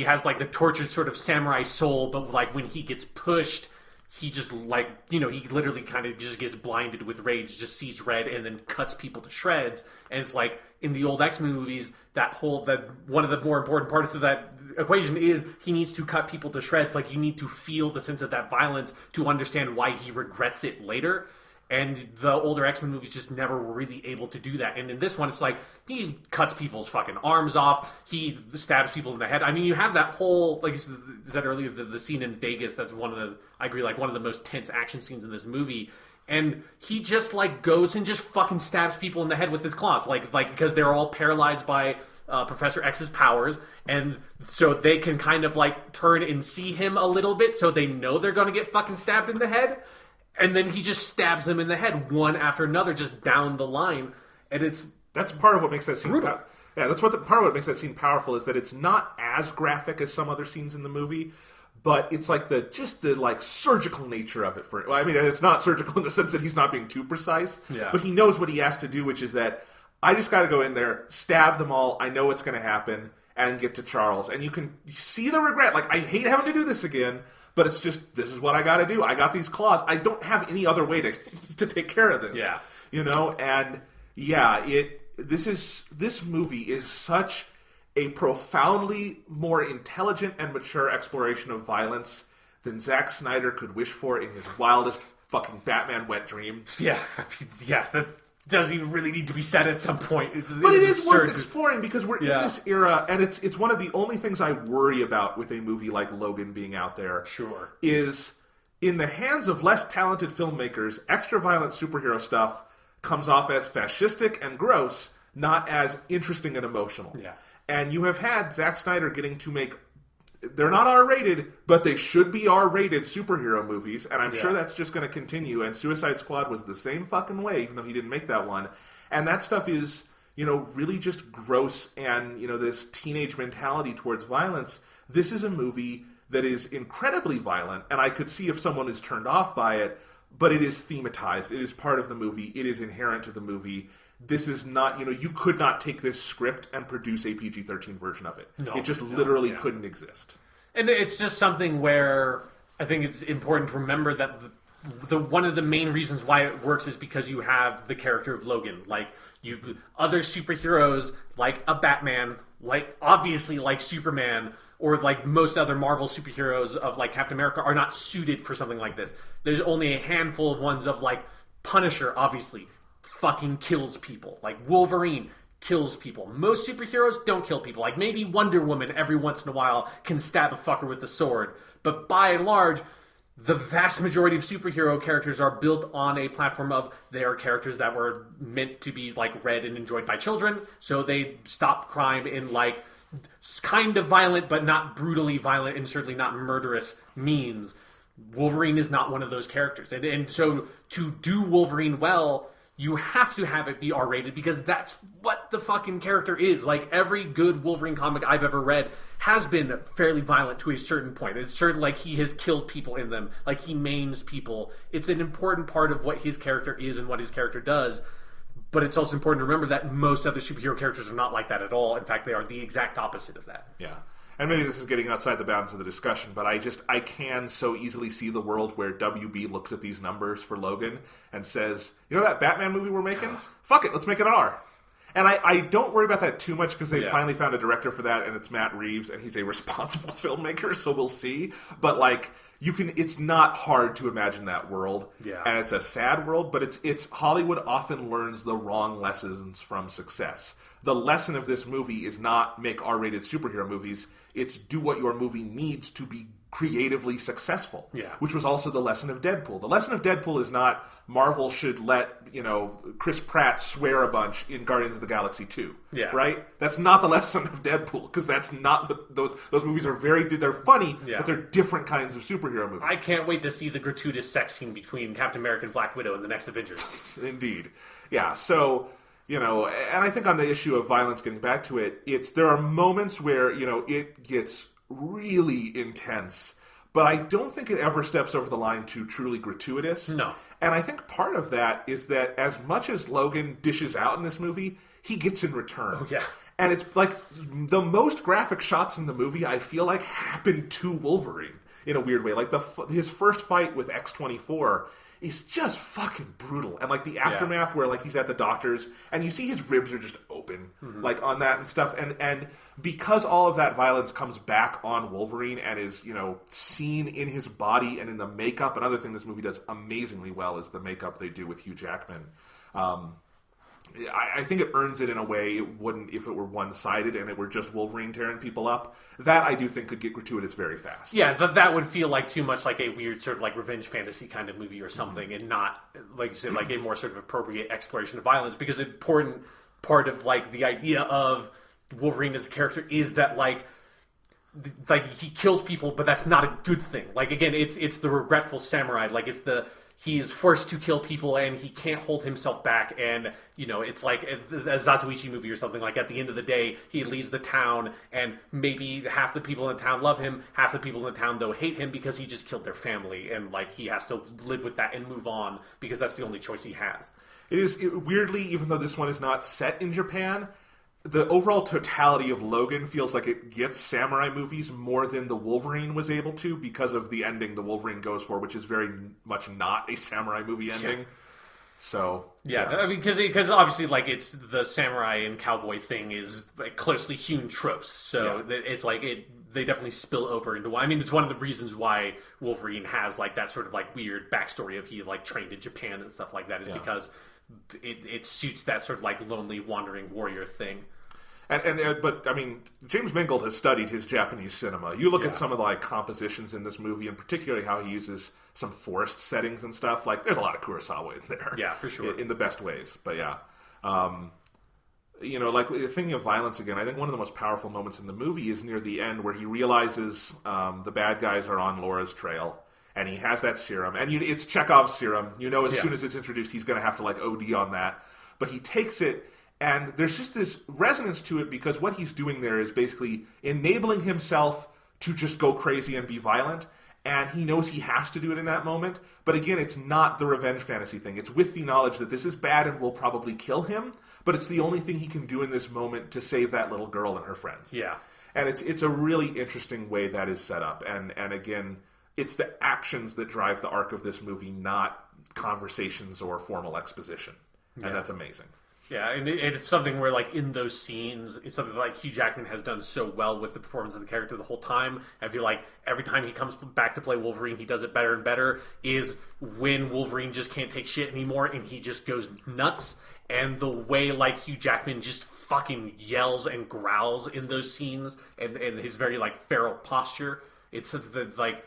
has the tortured sort of samurai soul, but when he gets pushed, he just he literally kind of just gets blinded with rage, just sees red, and then cuts people to shreds. And it's in the old X-Men movies, that one of the more important parts of that equation is he needs to cut people to shreds. You need to feel the sense of that violence to understand why he regrets it later. And the older X-Men movies just never were really able to do that. And in this one, it's he cuts people's fucking arms off. He stabs people in the head. I mean, you have that whole, like you said earlier, the scene in Vegas. That's one of the most tense action scenes in this movie. And he just goes and just fucking stabs people in the head with his claws, because they're all paralyzed by Professor X's powers, and so they can kind of turn and see him a little bit, so they know they're going to get fucking stabbed in the head. And then he just stabs them in the head one after another, just down the line, and that's part of what makes that scene brutal. That's part of what makes that scene powerful, is that it's not as graphic as some other scenes in the movie, but it's the surgical nature of it. It's not surgical in the sense that he's not being too precise, but he knows what he has to do, which is that I just got to go in there, stab them all. I know what's going to happen, and get to Charles, and you can see the regret. I hate having to do this again. But it's just, this is what I got to do. I got these claws. I don't have any other way to take care of this. Yeah. And this movie is such a profoundly more intelligent and mature exploration of violence than Zack Snyder could wish for in his wildest fucking Batman wet dream. Yeah. That doesn't even really need to be said at some point. But it is worth exploring, because we're in this era, and it's one of the only things I worry about with a movie like Logan being out there. Sure. Is in the hands of less talented filmmakers, extra violent superhero stuff comes off as fascistic and gross, not as interesting and emotional. Yeah. And you have had Zack Snyder getting to make, they're not R-rated, but they should be R-rated superhero movies, and I'm sure that's just going to continue, and Suicide Squad was the same fucking way, even though he didn't make that one. And that stuff is, really just gross, and, this teenage mentality towards violence. This is a movie that is incredibly violent, and I could see if someone is turned off by it, but it is thematized. It is part of the movie. It is inherent to the movie. this is not, you could not take this script and produce a PG-13 version of it. No, it just literally couldn't exist. And it's just something where I think it's important to remember that the one of the main reasons why it works is because you have the character of Logan. Like, other superheroes, like a Batman, like obviously like Superman, or like most other Marvel superheroes of like Captain America, are not suited for something like this. There's only a handful of ones of like Punisher, obviously, fucking kills people. Like Wolverine kills people. Most superheroes don't kill people. Like maybe Wonder Woman every once in a while can stab a fucker with a sword. But by and large, the vast majority of superhero characters are built on a platform of they are characters that were meant to be like read and enjoyed by children. So they stop crime in like kind of violent but not brutally violent and certainly not murderous means. Wolverine is not one of those characters. And so to do Wolverine well, you have to have it be R-rated because that's what the fucking character is. Like, every good Wolverine comic I've ever read has been fairly violent to a certain point. It's certain, like, he has killed people in them. Like, he maims people. It's an important part of what his character is and what his character does. But it's also important to remember that most other superhero characters are not like that at all. In fact, they are the exact opposite of that. Yeah. And maybe this is getting outside the bounds of the discussion, but I can so easily see the world where WB looks at these numbers for Logan and says, you know that Batman movie we're making? Fuck it, let's make it an R. And I don't worry about that too much because they finally found a director for that, and it's Matt Reeves, and he's a responsible filmmaker, so we'll see. But like, it's not hard to imagine that world, and it's a sad world. But it's Hollywood often learns the wrong lessons from success. The lesson of this movie is not make R-rated superhero movies. It's do what your movie needs to be creatively successful, which was also the lesson of Deadpool. The lesson of Deadpool is not Marvel should let, Chris Pratt swear a bunch in Guardians of the Galaxy 2, right? That's not the lesson of Deadpool, because that's not what those movies are. They're funny, but they're different kinds of superhero movies. I can't wait to see the gratuitous sex scene between Captain America and Black Widow in the next Avengers. Indeed. Yeah, so... and I think on the issue of violence, getting back to it, there are moments where, it gets really intense, but I don't think it ever steps over the line to truly gratuitous. No. And I think part of that is that as much as Logan dishes out in this movie, he gets in return. Oh, yeah. And it's like the most graphic shots in the movie, I feel like, happen to Wolverine in a weird way. Like his first fight with X-24 is just fucking brutal. And like the aftermath where like he's at the doctor's and you see his ribs are just open, like on that and stuff. And because all of that violence comes back on Wolverine and is, seen in his body and in the makeup, another thing this movie does amazingly well is the makeup they do with Hugh Jackman. I think it earns it in a way it wouldn't if it were one-sided and it were just Wolverine tearing people up. That I do think could get gratuitous very fast. Yeah, that would feel like too much like a weird sort of like revenge fantasy kind of movie or something, and not, like you said, like a more sort of appropriate exploration of violence, because an important part of like the idea of Wolverine as a character is that like he kills people, but that's not a good thing. Like, again, it's the regretful samurai. Like, he is forced to kill people and he can't hold himself back, and it's like a Zatoichi movie or something. Like, at the end of the day, he leaves the town and maybe half the people in the town love him, half the people in the town though hate him because he just killed their family, and like he has to live with that and move on because that's the only choice he has. Weirdly, even though this one is not set in Japan, the overall totality of Logan feels like it gets samurai movies more than the Wolverine was able to because of the ending the Wolverine goes for, which is very much not a samurai movie ending. Yeah. So I mean, because obviously, like, it's the samurai and cowboy thing is like closely hewn tropes, so it's like they definitely spill over into. I mean, it's one of the reasons why Wolverine has like that sort of like weird backstory of he like trained in Japan and stuff like that is because it suits that sort of like lonely wandering warrior thing. But I mean, James Mangold has studied his Japanese cinema. You look at some of the like compositions in this movie, and particularly how he uses some forest settings and stuff. Like, there's a lot of Kurosawa in there. Yeah, for sure, in the best ways. But like thinking of violence again, I think one of the most powerful moments in the movie is near the end where he realizes the bad guys are on Laura's trail. And he has that serum, and it's Chekhov's serum. As soon as it's introduced, he's going to have to like OD on that. But he takes it. And there's just this resonance to it because what he's doing there is basically enabling himself to just go crazy and be violent. and he knows he has to do it in that moment. But again, it's not the revenge fantasy thing. It's with the knowledge that this is bad and will probably kill him, but it's the only thing he can do in this moment to save that little girl and her friends. Yeah. And it's a really interesting way that is set up. And again, it's the actions that drive the arc of this movie, not conversations or formal exposition. And that's amazing. Yeah, and it's something where, like, in those scenes, it's something like Hugh Jackman has done so well with the performance of the character the whole time. I feel like every time he comes back to play Wolverine, he does it better and better, is when Wolverine just can't take shit anymore and he just goes nuts. And the way, like, Hugh Jackman just fucking yells and growls in those scenes and his very, like, feral posture, it's the, like...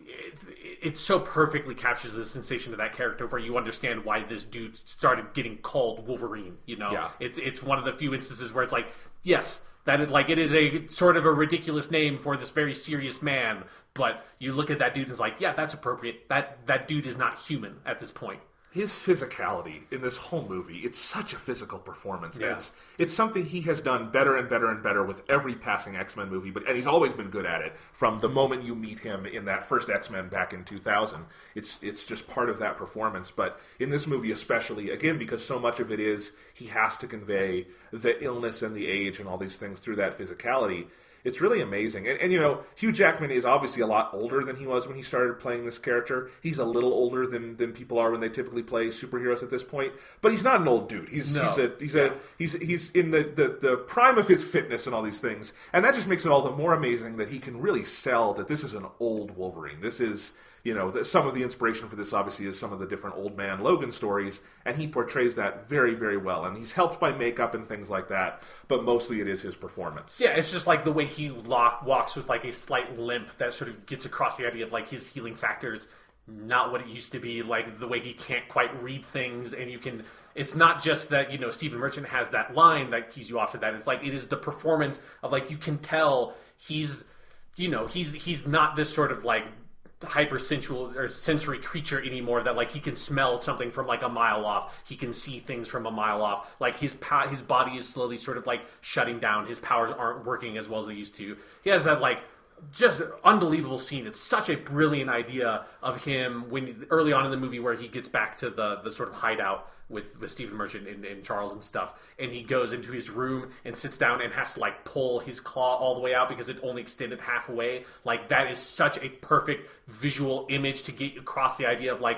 It so perfectly captures the sensation of that character where you understand why this dude started getting called Wolverine, you know? Yeah. It's one of the few instances where it's like, yes, it is a sort of a ridiculous name for this very serious man, but you look at that dude and it's like, yeah, that's appropriate. That dude is not human at this point. His physicality in this whole movie, it's such a physical performance. Yeah. It's something he has done better and better and better with every passing X-Men movie, and he's always been good at it from the moment you meet him in that first X-Men back in 2000. It's just part of that performance. But in this movie especially, again, because so much of it is he has to convey the illness and the age and all these things through that physicality. It's really amazing. And, you know, Hugh Jackman is obviously a lot older than he was when he started playing this character. He's a little older than people are when they typically play superheroes at this point. But he's not an old dude. He's in the prime of his fitness and all these things. And that just makes it all the more amazing that he can really sell that this is an old Wolverine. This is... You know, some of the inspiration for this obviously is some of the different old man Logan stories, and he portrays that very, very well. And he's helped by makeup and things like that, but mostly it is his performance. Yeah, it's just like the way he walks with like a slight limp that sort of gets across the idea of like his healing factor is not what it used to be, like the way he can't quite read things, and you can... It's not just that, you know, Stephen Merchant has that line that keys you off to that. It's like it is the performance of like you can tell he's not this sort of like hypersensual or sensory creature anymore that like he can smell something from like a mile off, he can see things from a mile off, like his body is slowly sort of like shutting down, his powers aren't working as well as they used to. He has that like just unbelievable scene. It's such a brilliant idea of him when early on in the movie where he gets back to the sort of hideout with Stephen Merchant and Charles and stuff, and he goes into his room and sits down and has to like pull his claw all the way out because it only extended half away. Like that is such a perfect visual image to get across the idea of like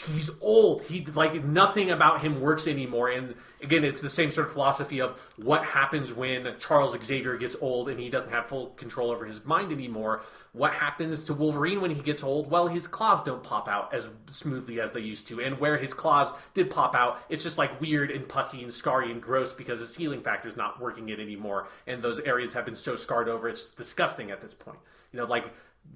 he's old. He like nothing about him works anymore. And again, it's the same sort of philosophy of what happens when Charles Xavier gets old and he doesn't have full control over his mind anymore. What happens to Wolverine when he gets old? Well, his claws don't pop out as smoothly as they used to. And where his claws did pop out, it's just like weird and pussy and scarry and gross because his healing factor is not working it anymore. And those areas have been so scarred over, it's disgusting at this point. You know, like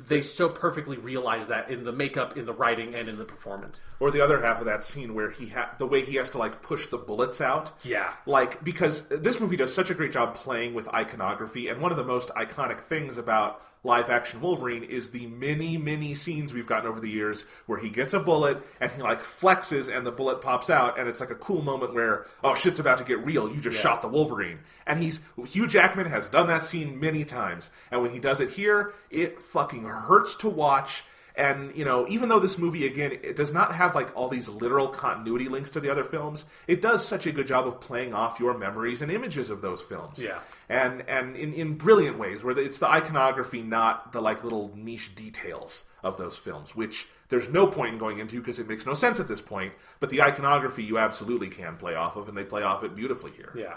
they so perfectly realize that in the makeup, in the writing, and in the performance. Or the other half of that scene where the way he has to like push the bullets out. Yeah. Like, because this movie does such a great job playing with iconography, and one of the most iconic things about live-action Wolverine is the many, many scenes we've gotten over the years where he gets a bullet and he like flexes and the bullet pops out, and it's like a cool moment where, oh, shit's about to get real, you just shot the Wolverine. And Hugh Jackman has done that scene many times, and when he does it here, it fucking hurts to watch. And, you know, even though this movie, again, it does not have, like, all these literal continuity links to the other films, it does such a good job of playing off your memories and images of those films. Yeah. And in brilliant ways, where it's the iconography, not the, like, little niche details of those films, which there's no point in going into because it makes no sense at this point, but the iconography you absolutely can play off of, and they play off it beautifully here. Yeah.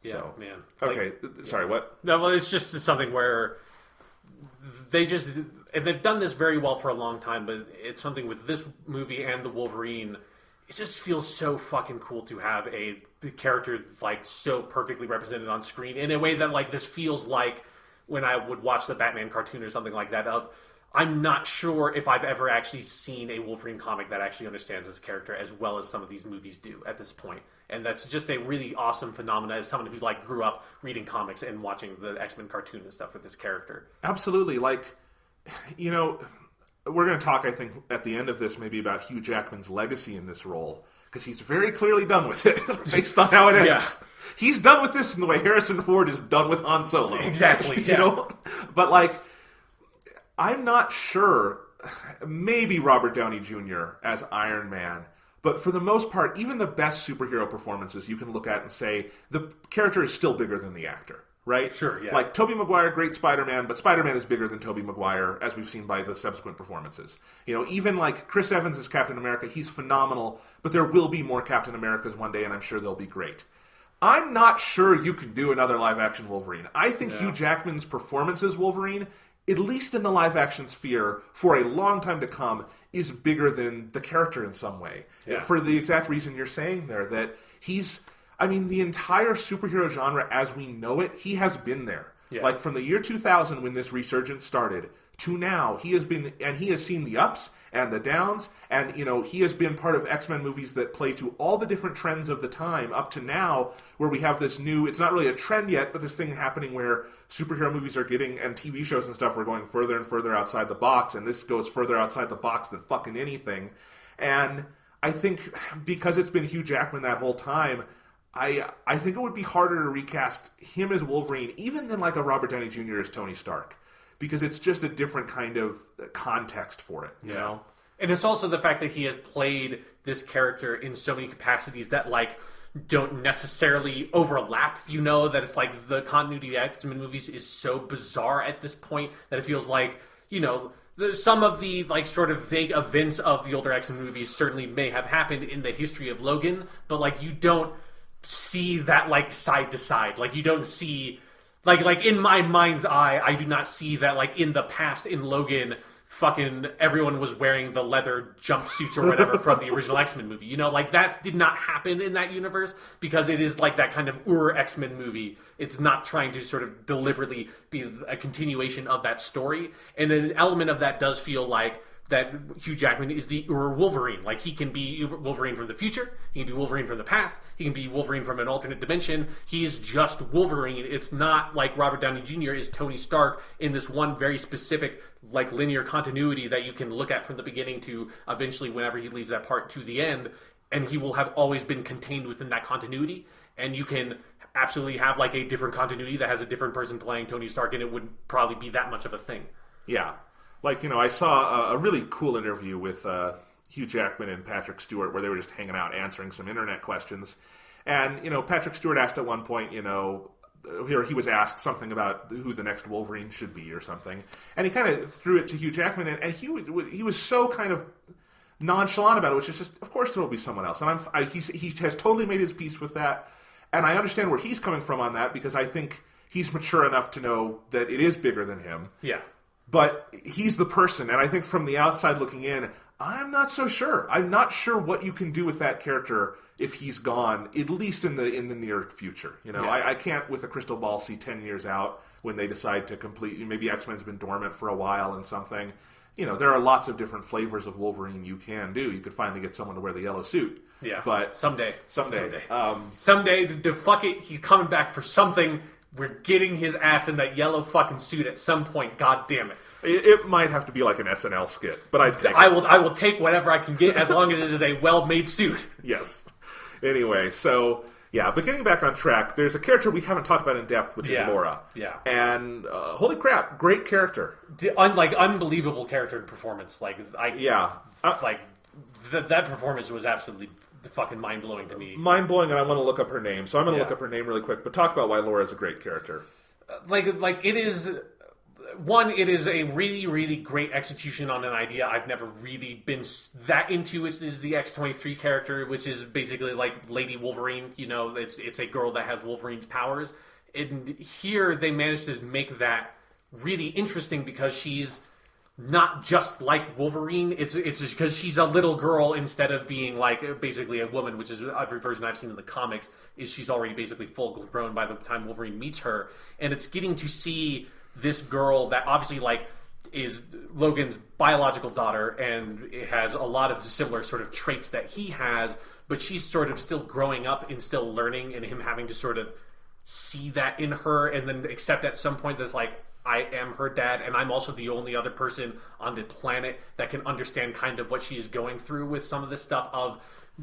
Yeah, so, man. Okay, sorry, what? No, well, it's just something where and they've done this very well for a long time, but it's something with this movie and the Wolverine, it just feels so fucking cool to have a character like so perfectly represented on screen in a way that like this feels like when I would watch the Batman cartoon or something like that. I'm not sure if I've ever actually seen a Wolverine comic that actually understands this character as well as some of these movies do at this point. And that's just a really awesome phenomenon as someone who like grew up reading comics and watching the X-Men cartoon and stuff with this character. Absolutely. Like, you know, we're going to talk, I think, at the end of this maybe about Hugh Jackman's legacy in this role, because he's very clearly done with it based on how it ends. Yeah. He's done with this in the way Harrison Ford is done with Han Solo. Exactly. You know? But like, I'm not sure. Maybe Robert Downey Jr. as Iron Man. But for the most part, even the best superhero performances you can look at and say the character is still bigger than the actor, right? Sure, yeah. Like Tobey Maguire, great Spider-Man, but Spider-Man is bigger than Tobey Maguire, as we've seen by the subsequent performances. Even like Chris Evans as Captain America, he's phenomenal, but there will be more Captain Americas one day, and I'm sure they'll be great. I'm not sure you can do another live-action Wolverine. I think Hugh Jackman's performance as Wolverine, at least in the live-action sphere, for a long time to come, is bigger than the character in some way. Yeah. For the exact reason you're saying there, that the entire superhero genre as we know it, he has been there. Yeah. Like from the year 2000 when this resurgence started to now, he has seen the ups and the downs, and he has been part of X-Men movies that play to all the different trends of the time up to now, where we have this new, it's not really a trend yet, but this thing happening where superhero movies are getting, and TV shows and stuff are going further and further outside the box, and this goes further outside the box than fucking anything. And I think because it's been Hugh Jackman that whole time, I think it would be harder to recast him as Wolverine even than like a Robert Downey Jr. as Tony Stark. Because it's just a different kind of context for it, you know? And it's also the fact that he has played this character in so many capacities that, like, don't necessarily overlap, that it's like the continuity of the X-Men movies is so bizarre at this point that it feels like, some of the, like, sort of vague events of the older X-Men movies certainly may have happened in the history of Logan, but, like, you don't see that, like, side to side. Like, you don't see... Like in my mind's eye, I do not see that, like, in the past in Logan, fucking everyone was wearing the leather jumpsuits or whatever from the original X-Men movie. Like, that did not happen in that universe because it is like that kind of X-Men movie. It's not trying to sort of deliberately be a continuation of that story. And an element of that does feel like that Hugh Jackman is the Wolverine. Like, he can be Wolverine from the future, he can be Wolverine from the past, he can be Wolverine from an alternate dimension. He's just Wolverine. It's not like Robert Downey Jr. is Tony Stark in this one very specific, like, linear continuity that you can look at from the beginning to eventually whenever he leaves that part to the end, and he will have always been contained within that continuity, and you can absolutely have, like, a different continuity that has a different person playing Tony Stark, and it wouldn't probably be that much of a thing. Yeah. Like, I saw a really cool interview with Hugh Jackman and Patrick Stewart where they were just hanging out answering some internet questions. And, Patrick Stewart asked at one point, here he was asked something about who the next Wolverine should be or something. And he kind of threw it to Hugh Jackman, and he was so kind of nonchalant about it, which is just, of course there will be someone else. And he has totally made his peace with that. And I understand where he's coming from on that because I think he's mature enough to know that it is bigger than him. Yeah. But he's the person, and I think from the outside looking in, I'm not so sure. I'm not sure what you can do with that character if he's gone, at least in the near future. I can't, with a crystal ball, see 10 years out when they decide to complete. Maybe X-Men's been dormant for a while and something. There are lots of different flavors of Wolverine you can do. You could finally get someone to wear the yellow suit. Yeah, but someday. Someday, fuck it, he's coming back for something. We're getting his ass in that yellow fucking suit at some point. God damn it! It might have to be like an SNL skit, but I will take whatever I can get as long as it is a well-made suit. Yes. Anyway, so yeah, but getting back on track, there's a character we haven't talked about in depth, which is Laura. Yeah. And holy crap, great character. Unbelievable character and performance. That performance was absolutely fucking mind-blowing to me. Mind-blowing, and I want to look up her name. So I'm going to look up her name really quick, but talk about why Laura is a great character. It is... One, it is a really, really great execution on an idea I've never really been that into, which is the X-23 character, which is basically like Lady Wolverine. It's a girl that has Wolverine's powers. And here they managed to make that really interesting because she's not just like Wolverine. It's because she's a little girl instead of being like basically a woman, which is every version I've seen in the comics is she's already basically full grown by the time Wolverine meets her. And it's getting to see this girl that obviously like is Logan's biological daughter and it has a lot of similar sort of traits that he has, but she's sort of still growing up and still learning, and him having to sort of see that in her and then accept at some point that's like, I am her dad, and I'm also the only other person on the planet that can understand kind of what she is going through with some of this stuff of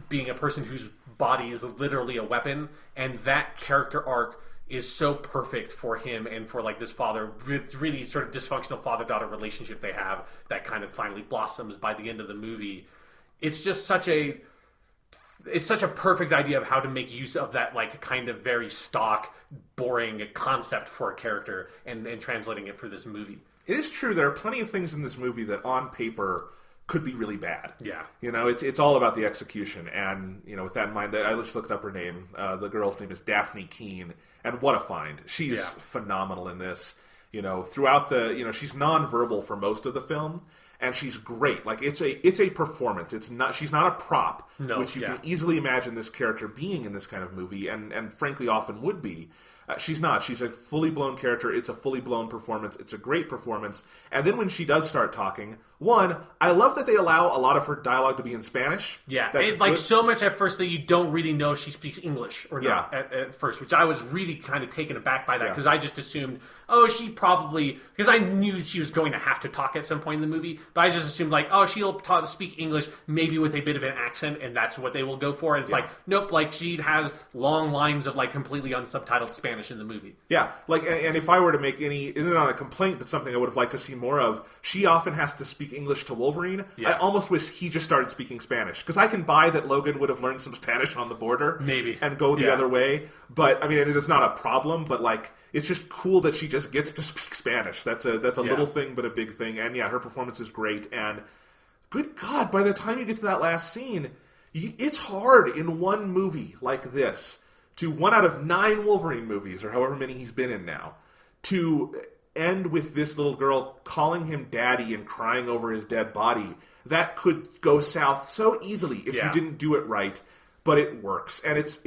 being a person whose body is literally a weapon. And that character arc is so perfect for him and for like this father, really sort of dysfunctional father-daughter relationship they have that kind of finally blossoms by the end of the movie. It's just such a perfect idea of how to make use of that like kind of very stock, boring concept for a character and translating it for this movie. It is true. There are plenty of things in this movie that on paper could be really bad. Yeah. It's all about the execution. And, with that in mind, I just looked up her name. The girl's name is Daphne Keane. And what a find. She's phenomenal in this. Throughout she's nonverbal for most of the film. And she's great. Like it's a performance. She's not a prop, which you can easily imagine this character being in this kind of movie, and frankly often would be. She's not. She's a fully blown character. It's a fully blown performance. It's a great performance. And then when she does start talking, I love that they allow a lot of her dialogue to be in Spanish. Yeah, so much at first that you don't really know if she speaks English or not at first, which I was really kind of taken aback by that because I just assumed, she probably, because I knew she was going to have to talk at some point in the movie, but I just assumed she'll speak English maybe with a bit of an accent and that's what they will go for. And it's nope, she has long lines of completely unsubtitled Spanish in the movie. Yeah, and if I were to make isn't it not a complaint, but something I would have liked to see more of, she often has to speak English to Wolverine. Yeah. I almost wish he just started speaking Spanish, because I can buy that Logan would have learned some Spanish on the border. Maybe. And go the other way. But, it is not a problem, but, it's just cool that she just gets to speak Spanish. That's a little thing, but a big thing. And, her performance is great. And, good God, by the time you get to that last scene, it's hard in one movie like this, to 1 out of 9 Wolverine movies, or however many he's been in now, to end with this little girl calling him daddy and crying over his dead body. That could go south so easily if you didn't do it right, but it works. And it's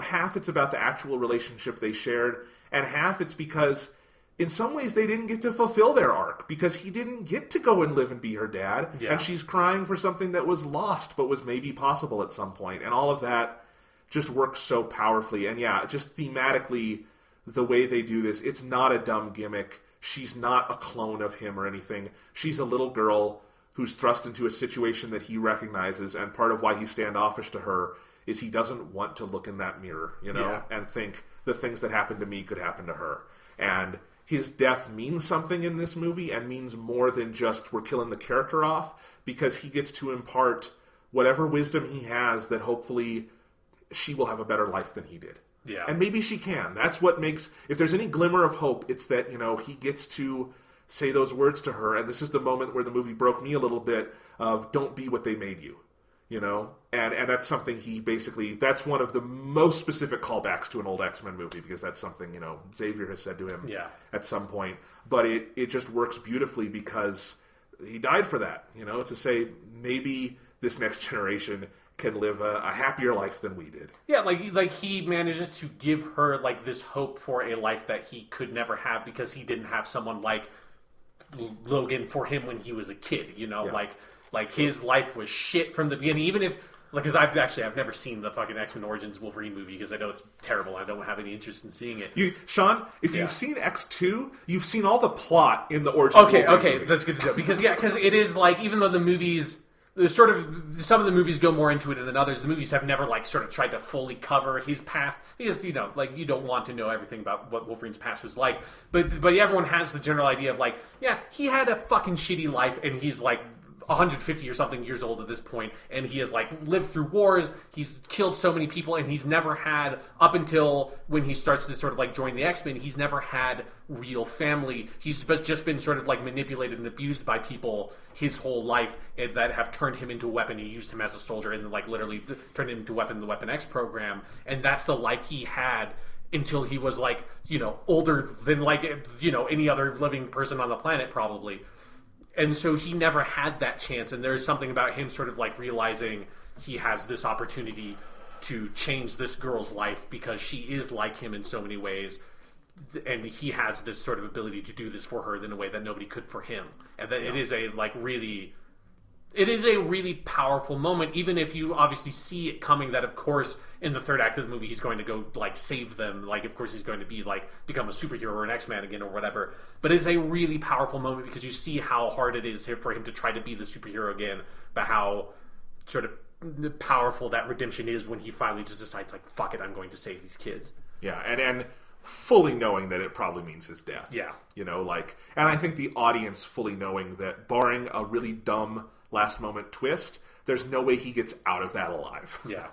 half it's about the actual relationship they shared, and half it's because in some ways they didn't get to fulfill their arc, because he didn't get to go and live and be her dad, and she's crying for something that was lost but was maybe possible at some point. And all of that just works so powerfully. And just thematically, the way they do this, it's not a dumb gimmick. She's not a clone of him or anything. She's a little girl who's thrust into a situation that he recognizes, and part of why he's standoffish to her is he doesn't want to look in that mirror, and think the things that happened to me could happen to her. And his death means something in this movie, and means more than just we're killing the character off, because he gets to impart whatever wisdom he has that hopefully she will have a better life than he did. Yeah. And maybe she can. That's what makes... If there's any glimmer of hope, it's that, he gets to say those words to her. And this is the moment where the movie broke me a little bit of, don't be what they made you. And that's something he basically... That's one of the most specific callbacks to an old X-Men movie, because that's something, Xavier has said to him at some point. But it just works beautifully because he died for that, to say maybe this next generation can live a happier life than we did. Yeah, like he manages to give her this hope for a life that he could never have, because he didn't have someone like Logan for him when he was a kid. Like his life was shit from the beginning. Even if because I've never seen the fucking X-Men Origins Wolverine movie, because I know it's terrible. I don't have any interest in seeing it. Sean, if you've seen X2, you've seen all the plot in the Origins. Okay, movie. That's good to know, because it is even though the movies. There's sort of some of the movies go more into it than others. The movies have never sort of tried to fully cover his past, because you don't want to know everything about what Wolverine's past was like. But everyone has the general idea of he had a fucking shitty life, and he's 150 or something years old at this point, and he has lived through wars. He's killed so many people, and he's never had, up until when he starts to sort of join the X-Men, he's never had real family. He's just been sort of manipulated and abused by people his whole life, and that have turned him into a weapon and used him as a soldier, and then literally turned him into the Weapon X program. And that's the life he had until he was older than any other living person on the planet probably. And so he never had that chance, and there's something about him sort of realizing he has this opportunity to change this girl's life, because she is like him in so many ways, and he has this sort of ability to do this for her in a way that nobody could for him. And that it is a really powerful moment, even if you obviously see it coming that, of course, in the third act of the movie he's going to go save them, of course he's going to be become a superhero or an X-Man again or whatever. But it's a really powerful moment, because you see how hard it is for him to try to be the superhero again, but how sort of powerful that redemption is when he finally just decides fuck it, I'm going to save these kids. Yeah, and fully knowing that it probably means his death. Yeah. You know, like, and I think the audience fully knowing that, barring a really dumb last moment twist, there's no way he gets out of that alive. Yeah.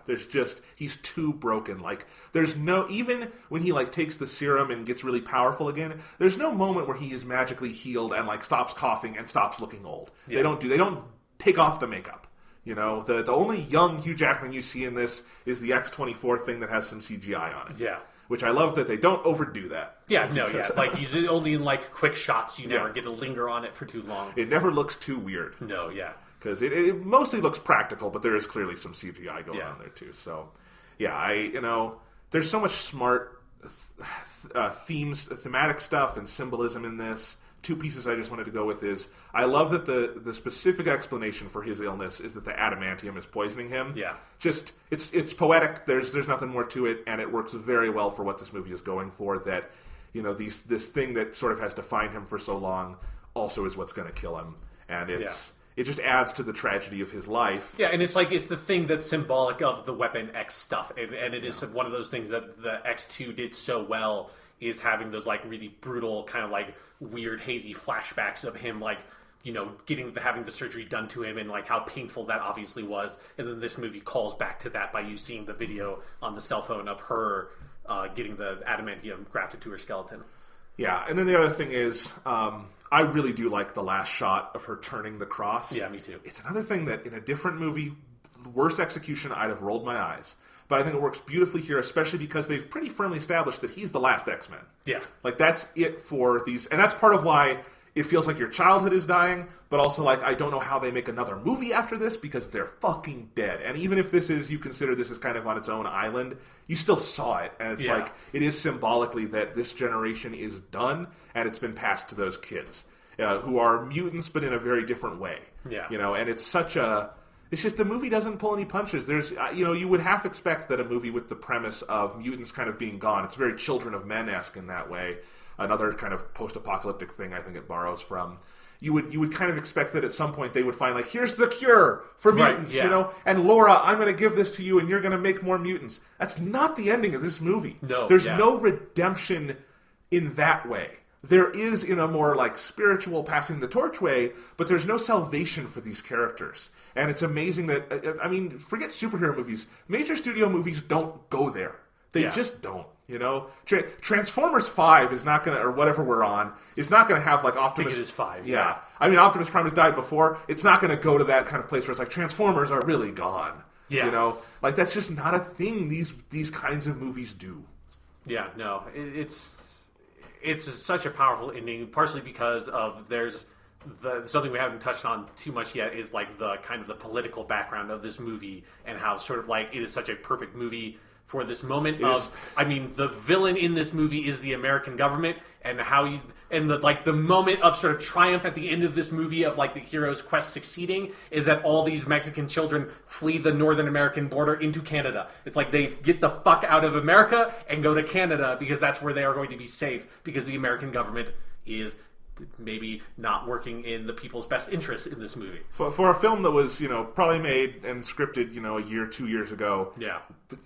He's too broken. Like, there's no, even when he, like, takes the serum and gets really powerful again, there's no moment where he is magically healed and, like, stops coughing and stops looking old. Yeah. They don't take off the makeup. You know, the only young Hugh Jackman you see in this is the X-24 thing that has some CGI on it. Yeah. Which I love that they don't overdo that. Yeah, no, yeah. Like, he's only in, like, quick shots. You never get to linger on it for too long. It never looks too weird. No, yeah. Because it mostly looks practical, but there is clearly some CGI going on there, too. So, yeah, there's so much smart thematic stuff and symbolism in this. Two pieces I just wanted to go with is, I love that the specific explanation for his illness is that the adamantium is poisoning him. Yeah. Just, it's poetic, there's nothing more to it, and it works very well for what this movie is going for, that, you know, this thing that sort of has defined him for so long also is what's going to kill him. And it just adds to the tragedy of his life. Yeah, and it's the thing that's symbolic of the Weapon X stuff, and it is one of those things that the X2 did so well, is having those, like, really brutal, kind of, like, weird, hazy flashbacks of him, like, you know, having the surgery done to him, and, like, how painful that obviously was. And then this movie calls back to that by you seeing the video on the cell phone of her getting the adamantium grafted to her skeleton. Yeah, and then the other thing is, I really do like the last shot of her turning the cross. Yeah, me too. It's another thing that in a different movie, worse execution, I'd have rolled my eyes. But I think it works beautifully here, especially because they've pretty firmly established that he's the last X-Men. Yeah. Like, that's it for these... And that's part of why it feels like your childhood is dying, but also, like, I don't know how they make another movie after this, because they're fucking dead. And even if you consider this as kind of on its own island, you still saw it. And it's like, it is symbolically that this generation is done, and it's been passed to those kids, who are mutants, but in a very different way. Yeah. You know, and it's such a... It's just the movie doesn't pull any punches. There's, you would half expect that a movie with the premise of mutants kind of being gone, it's very Children of Men-esque in that way. Another kind of post-apocalyptic thing I think it borrows from. You would kind of expect that at some point they would find, like, here's the cure for mutants, you know? And Laura, I'm going to give this to you and you're going to make more mutants. That's not the ending of this movie. No. There's no redemption in that way. There is in a more, like, spiritual passing the torch way, but there's no salvation for these characters. And it's amazing that, I mean, forget superhero movies. Major studio movies don't go there. They just don't, you know? Transformers 5 is not going to, or whatever we're on, is not going to have, like, Optimus... I think it is 5. Yeah. I mean, Optimus Prime has died before. It's not going to go to that kind of place where it's like, Transformers are really gone. Yeah. You know? Like, that's just not a thing these kinds of movies do. Yeah, no. It's such a powerful ending, partially because of something we haven't touched on too much yet is, like, the kind of the political background of this movie, and how sort of, like, it is such a perfect movie for this moment the villain in this movie is the American government, and the moment of sort of triumph at the end of this movie of, like, the hero's quest succeeding is that all these Mexican children flee the Northern American border into Canada. It's like they get the fuck out of America and go to Canada because that's where they are going to be safe, because the American government is maybe not working in the people's best interests in this movie. For a film that was, probably made and scripted, a year, 2 years ago. Yeah.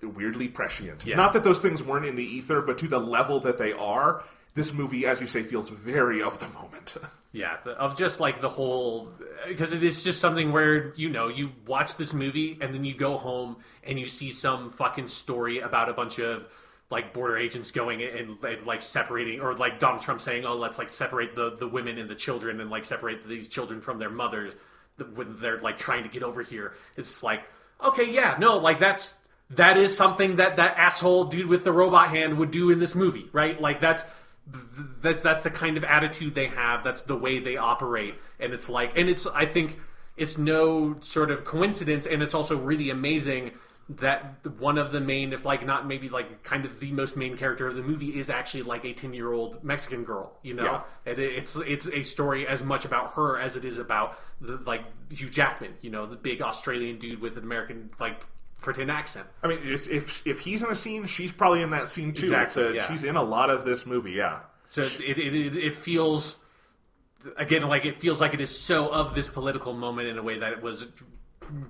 Weirdly prescient. Yeah. Not that those things weren't in the ether, but to the level that they are, this movie, as you say, feels very of the moment. Yeah, of just, like, the whole... Because it is just something where, you watch this movie and then you go home and you see some fucking story about a bunch of, like, border agents going and like, separating... Or, like, Donald Trump saying, oh, let's, like, separate the women and the children and, like, separate these children from their mothers when they're, like, trying to get over here. It's like, okay, yeah, no, like, that is something that asshole dude with the robot hand would do in this movie, right? Like, that's the kind of attitude they have. That's the way they operate. And it's like, I think it's no sort of coincidence, and it's also really amazing that one of the main, if like not maybe like kind of the most main character of the movie is actually like a 10-year-old Mexican girl, Yeah. And it's a story as much about her as it is about like Hugh Jackman, the big Australian dude with an American like pretend accent. I mean, if he's in a scene, she's probably in that scene too. Exactly, She's in a lot of this movie, yeah. So it feels, again, like it feels like it is so of this political moment in a way that it was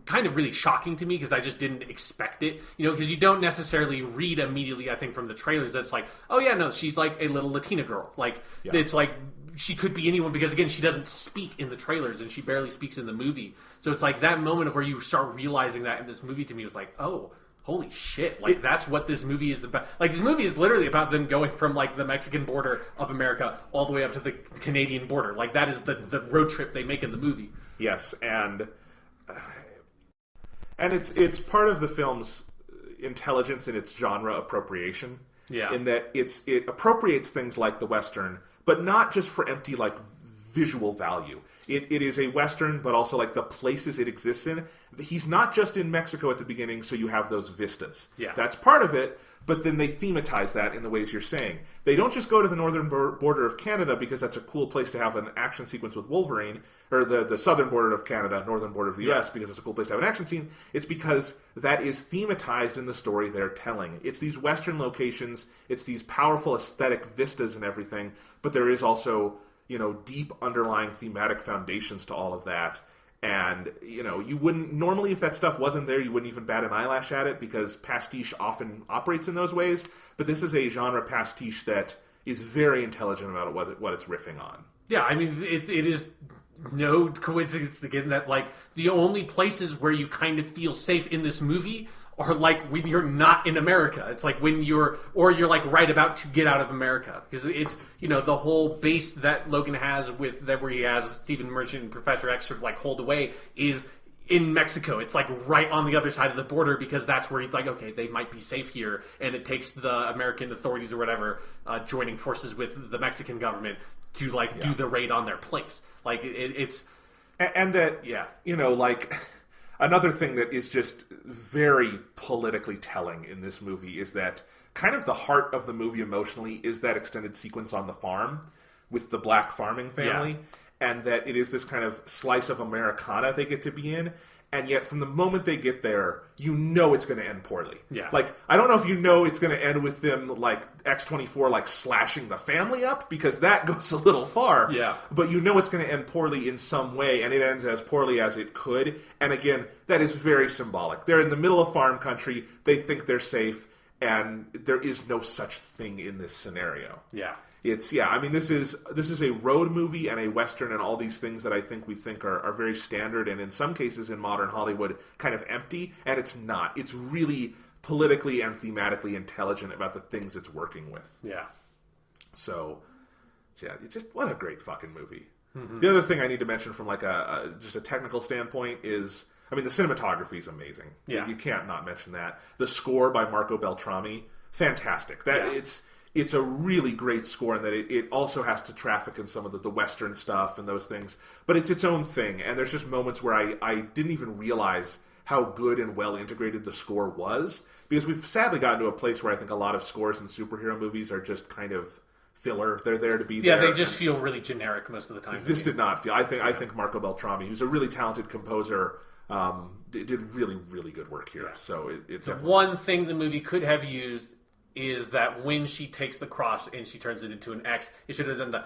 kind of really shocking to me because I just didn't expect it. Because you don't necessarily read immediately, I think, from the trailers that's like, oh yeah, no, she's like a little Latina girl. Like, it's like she could be anyone because, again, she doesn't speak in the trailers and she barely speaks in the movie. So it's like that moment of where you start realizing that in this movie to me was like, oh, holy shit, like that's what this movie is about. Like, this movie is literally about them going from like the Mexican border of America all the way up to the Canadian border. Like, that is the road trip they make in the movie. Yes, and it's part of the film's intelligence in its genre appropriation. Yeah. In that it appropriates things like the Western, but not just for empty like visual value. It is a Western, but also like the places it exists in. He's not just in Mexico at the beginning, so you have those vistas. Yeah. That's part of it, but then they thematize that in the ways you're saying. They don't just go to the northern border of Canada because that's a cool place to have an action sequence with Wolverine, or the southern border of Canada, northern border of the US, because it's a cool place to have an action scene. It's because that is thematized in the story they're telling. It's these Western locations, it's these powerful aesthetic vistas and everything, but there is also, deep underlying thematic foundations to all of that. And, you wouldn't, normally if that stuff wasn't there, you wouldn't even bat an eyelash at it because pastiche often operates in those ways. But this is a genre pastiche that is very intelligent about what it's riffing on. Yeah, I mean, it is no coincidence again that, like, the only places where you kind of feel safe in this movie are like when you're not in America. It's like when you're like right about to get out of America, because it's the whole base that Logan has with that where he has Stephen Merchant and Professor X sort of like hold away is in Mexico. It's like right on the other side of the border because that's where he's like, okay, they might be safe here, and it takes the American authorities or whatever joining forces with the Mexican government to like do the raid on their place. Like it's and that like. Another thing that is just very politically telling in this movie is that kind of the heart of the movie emotionally is that extended sequence on the farm with the black farming family, and that it is this kind of slice of Americana they get to be in, and yet from the moment they get there, it's going to end poorly. Yeah. Like, I don't know if it's going to end with them, like, X-24, like, slashing the family up, because that goes a little far. Yeah. But it's going to end poorly in some way, and it ends as poorly as it could. And again, that is very symbolic. They're in the middle of farm country, they think they're safe, and there is no such thing in this scenario. Yeah. This is a road movie and a Western and all these things that I think we think are very standard and in some cases in modern Hollywood kind of empty, and it's not. It's really politically and thematically intelligent about the things it's working with. Yeah. So, it's just, what a great fucking movie. Mm-hmm. The other thing I need to mention from like just a technical standpoint is, the cinematography is amazing. Yeah. You can't not mention that. The score by Marco Beltrami, fantastic. It's a really great score in that it also has to traffic in some of the Western stuff and those things. But it's its own thing. And there's just moments where I didn't even realize how good and well integrated the score was. Because we've sadly gotten to a place where I think a lot of scores in superhero movies are just kind of filler. They're there to be there. Yeah, they just feel really generic most of the time. This did not feel. I think Marco Beltrami, who's a really talented composer, did really, really good work here. Yeah. So it's the one thing the movie could have used is that when she takes the cross and she turns it into an X, it should have done the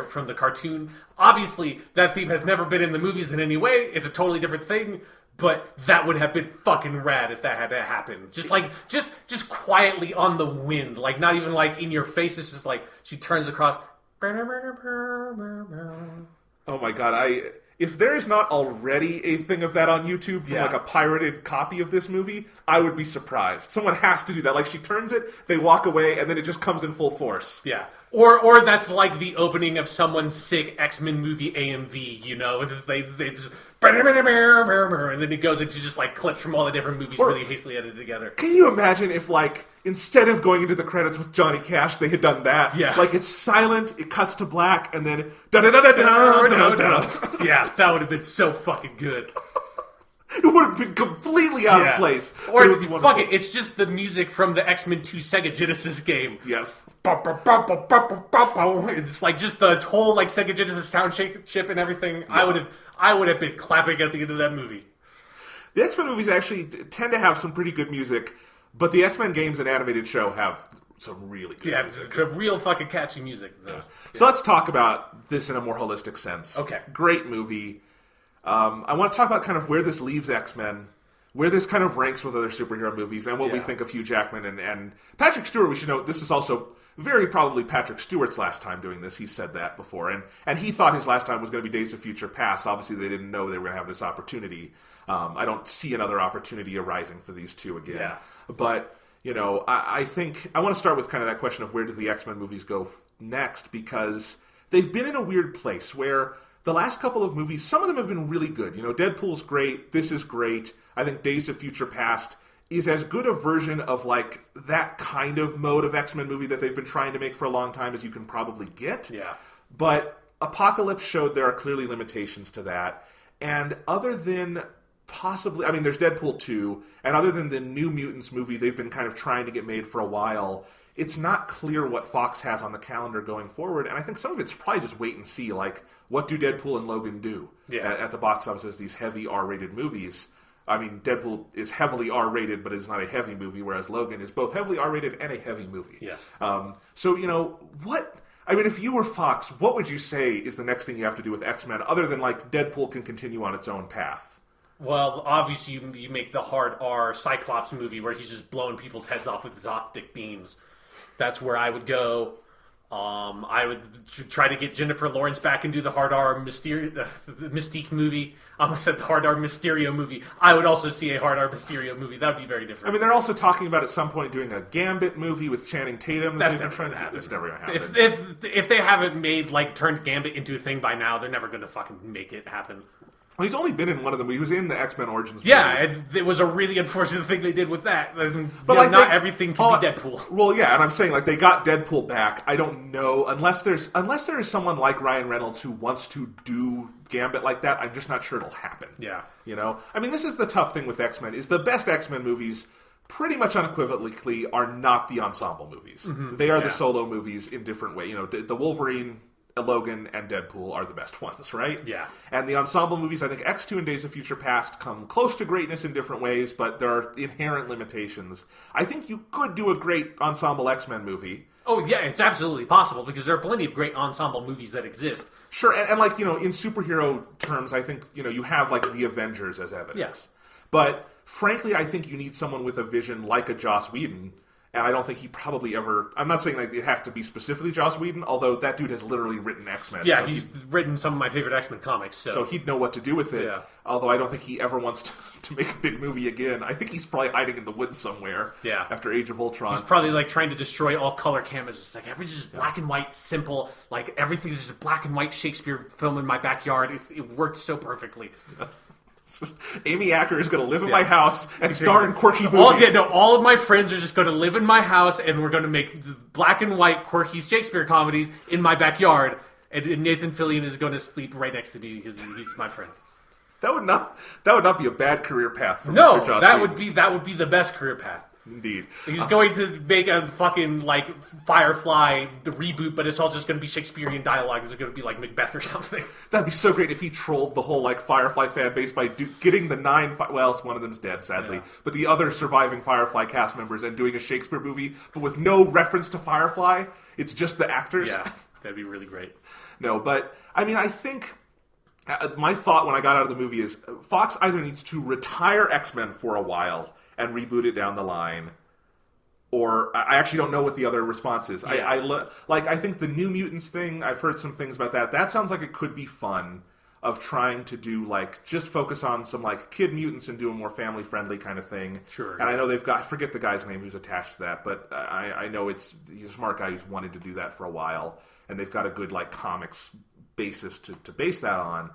from the cartoon. Obviously, that theme has never been in the movies in any way. It's a totally different thing, but that would have been fucking rad if that had to happen. Just like, just quietly on the wind, like not even like in your face. It's just like she turns across. Oh my god, if there is not already a thing of that on YouTube from like a pirated copy of this movie, I would be surprised. Someone has to do that. Like, she turns it, they walk away, and then it just comes in full force. Yeah. Or that's like the opening of someone's sick X-Men movie AMV, they just and then it goes into just like clips from all the different movies really hastily edited together. Can you imagine if, like, instead of going into the credits with Johnny Cash, they had done that? Yeah. Like, it's silent, it cuts to black, and then da-da-da-da-da-da-da-da. Yeah, that would have been so fucking good. It would have been completely out of place. Or fuck it, it's just the music from the X-Men 2 Sega Genesis game. Yes. It's like just the whole like Sega Genesis sound chip and everything. Yeah. I would have been clapping at the end of that movie. The X-Men movies actually tend to have some pretty good music, but the X-Men games and animated show have some really good music. It's a real fucking catchy music. Yeah. So let's talk about this in a more holistic sense. Okay. Great movie. I want to talk about kind of where this leaves X-Men, where this kind of ranks with other superhero movies, and what we think of Hugh Jackman and Patrick Stewart. We should note this is also very probably Patrick Stewart's last time doing this. He said that before, and he thought his last time was going to be Days of Future Past. Obviously, they didn't know they were going to have this opportunity. I don't see another opportunity arising for these two again. Yeah. But I think I want to start with kind of that question of where do the X-Men movies go next, because they've been in a weird place where the last couple of movies, some of them have been really good. Deadpool's great. This is great. I think Days of Future Past is as good a version of like that kind of mode of X-Men movie that they've been trying to make for a long time as you can probably get. Yeah. But Apocalypse showed there are clearly limitations to that. And other than possibly, there's Deadpool 2, and other than the New Mutants movie they've been kind of trying to get made for a while, it's not clear what Fox has on the calendar going forward. And I think some of it's probably just wait and see, like, what do Deadpool and Logan do at the box office as these heavy R-rated movies? Deadpool is heavily R-rated, but is not a heavy movie, whereas Logan is both heavily R-rated and a heavy movie. Yes. If you were Fox, what would you say is the next thing you have to do with X-Men, other than, like, Deadpool can continue on its own path? Well, obviously you make the hard R Cyclops movie where he's just blowing people's heads off with his optic beams. That's where I would go. I would try to get Jennifer Lawrence back and do the hard R Mystique movie. I almost said the hard R Mysterio movie. I would also see a hard R Mysterio movie. That would be very different. They're also talking about at some point doing a Gambit movie with Channing Tatum. That's never going to happen. It's never going to happen. If they haven't made turned Gambit into a thing by now, they're never going to fucking make it happen. Well, he's only been in one of them. He was in the X-Men Origins movie. Yeah, it was a really unfortunate thing they did with that. But not everything can be Deadpool. Well, yeah, and I'm saying they got Deadpool back. I don't know unless there is someone like Ryan Reynolds who wants to do Gambit like that. I'm just not sure it'll happen. Yeah, this is the tough thing with X-Men is the best X-Men movies pretty much unequivocally are not the ensemble movies. Mm-hmm. They are the solo movies in different ways. The Wolverine, Logan, and Deadpool are the best ones, right? Yeah. And the ensemble movies, I think X2 and Days of Future Past come close to greatness in different ways, but there are inherent limitations. I think you could do a great ensemble X-Men movie. Oh, yeah, it's absolutely possible, because there are plenty of great ensemble movies that exist. Sure, and in superhero terms, I think, you have, the Avengers as evidence. Yes. But, frankly, I think you need someone with a vision like a Joss Whedon. And I don't think he probably ever... I'm not saying it has to be specifically Joss Whedon, although that dude has literally written X-Men. Yeah, so he's written some of my favorite X-Men comics. So he'd know what to do with it. Yeah. Although I don't think he ever wants to make a big movie again. I think he's probably hiding in the woods somewhere. Yeah. After Age of Ultron. He's probably trying to destroy all color cameras. It's everything's just black and white, simple. Everything is just a black and white Shakespeare film in my backyard. It worked so perfectly. Yes. Amy Acker is going to live in my house and star in quirky movies. All of my friends are just going to live in my house, and we're going to make black and white quirky Shakespeare comedies in my backyard. And Nathan Fillion is going to sleep right next to me because he's my friend. That would not be a bad career path for Mr. Joss Whedon. that would be the best career path. Indeed. He's going to make a fucking, Firefly, the reboot, but it's all just going to be Shakespearean dialogue. It's going to be like Macbeth or something. That'd be so great if he trolled the whole, Firefly fan base by getting the 9... one of them's dead, sadly. Yeah. But the other surviving Firefly cast members and doing a Shakespeare movie, but with no reference to Firefly. It's just the actors. Yeah, that'd be really great. No, but, I think... my thought when I got out of the movie is Fox either needs to retire X-Men for a while and reboot it down the line, or I actually don't know what the other response is. Yeah. I think the New Mutants thing, I've heard some things about that. That sounds like it could be fun, of trying to do, just focus on some, kid mutants and do a more family-friendly kind of thing. Sure. And I know they've got, I forget the guy's name who's attached to that, but I know he's a smart guy who's wanted to do that for a while, and they've got a good, comics basis to base that on.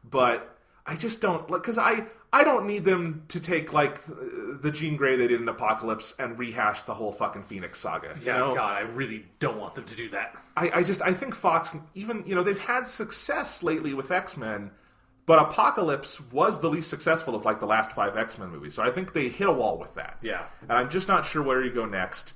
But I just don't, because I don't need them to take, the Jean Grey they did in Apocalypse and rehash the whole fucking Phoenix saga. Yeah, God, I really don't want them to do that. I think Fox, even, they've had success lately with X-Men, but Apocalypse was the least successful of, the last 5 X-Men movies. So I think they hit a wall with that. Yeah. And I'm just not sure where you go next.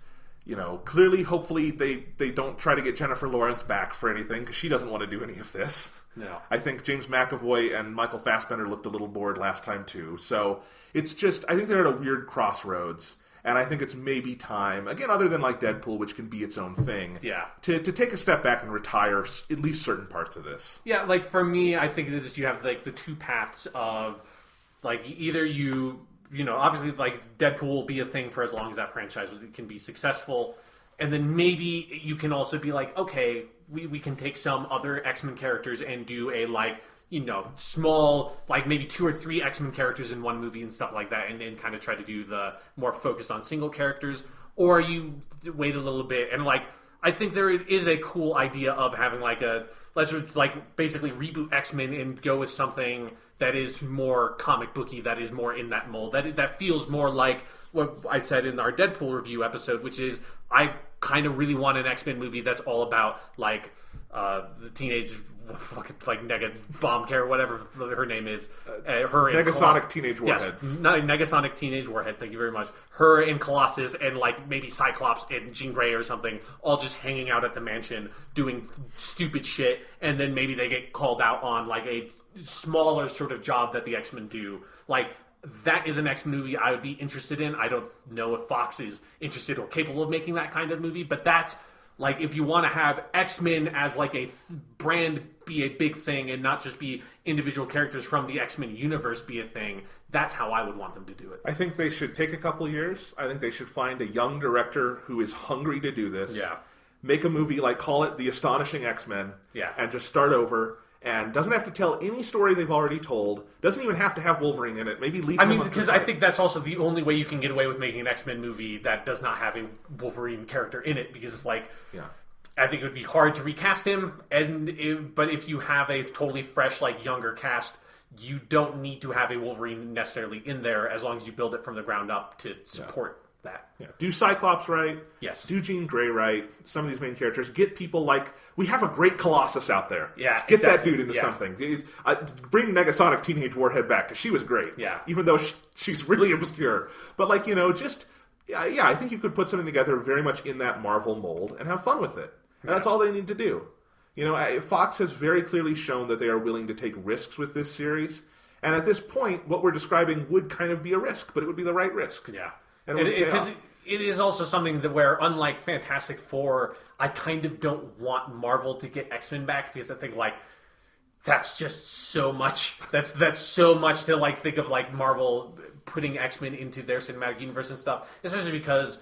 Clearly, hopefully, they don't try to get Jennifer Lawrence back for anything, because she doesn't want to do any of this. No. I think James McAvoy and Michael Fassbender looked a little bored last time, too. So, it's just, I think they're at a weird crossroads. And I think it's maybe time, again, other than like Deadpool, which can be its own thing, to take a step back and retire at least certain parts of this. Yeah, like for me, I think that you have like the two paths of like either you know, obviously like Deadpool will be a thing for as long as that franchise can be successful. And then maybe you can also be like, okay, we can take some other X-Men characters and do a like, you know, small, like maybe 2 or 3 X-Men characters in one movie and stuff like that, and then kind of try to do the more focused on single characters, or you wait a little bit and like, I think there is a cool idea of having like let's just like basically reboot X-Men and go with something that is more comic booky, that is more in that mold, that feels more like what I said in our Deadpool review episode, which is I kind of really want an X-Men movie that's all about like the teenage fucking like Nega Bomb Care, whatever her name is, her Negasonic Teenage Warhead. Yes, Negasonic Teenage Warhead. Thank you very much. Her and Colossus and like maybe Cyclops and Jean Grey or something, all just hanging out at the mansion doing stupid shit, and then maybe they get called out on like a smaller sort of job that the X-Men do. Like that is an X-Men movie I would be interested in. I don't know if Fox is interested or capable of making that kind of movie, but that's like if you want to have X-Men as like a brand be a big thing and not just be individual characters from the X-Men universe be a thing, that's how I would want them to do it. I think they should take a couple years. I think they should find a young director who is hungry to do this. Yeah. Make a movie like, call it The Astonishing X-Men. Yeah. And just start over. And doesn't have to tell any story they've already told. Doesn't even have to have Wolverine in it. Maybe leave him. I mean, because I think that's also the only way you can get away with making an X-Men movie that does not have a Wolverine character in it. Because it's like, I think it would be hard to recast him. But if you have a totally fresh, like younger cast, you don't need to have a Wolverine necessarily in there as long as you build it from the ground up to support that. Yeah. Do Cyclops right. Yes. Do Jean Grey right. Some of these main characters. Get people like... We have a great Colossus out there. Yeah, Get that dude into something. Bring Negasonic Teenage Warhead back, because she was great. Yeah. Even though she's really obscure. But, like, you know, just... Yeah, I think you could put something together very much in that Marvel mold and have fun with it. And that's all they need to do. You know, Fox has very clearly shown that they are willing to take risks with this series. And at this point, what we're describing would kind of be a risk, but it would be the right risk. Yeah. And because it is also something that where, unlike Fantastic Four, I kind of don't want Marvel to get X-Men back, because I think like that's just so much. That's so much to like think of like Marvel putting X-Men into their cinematic universe and stuff, especially because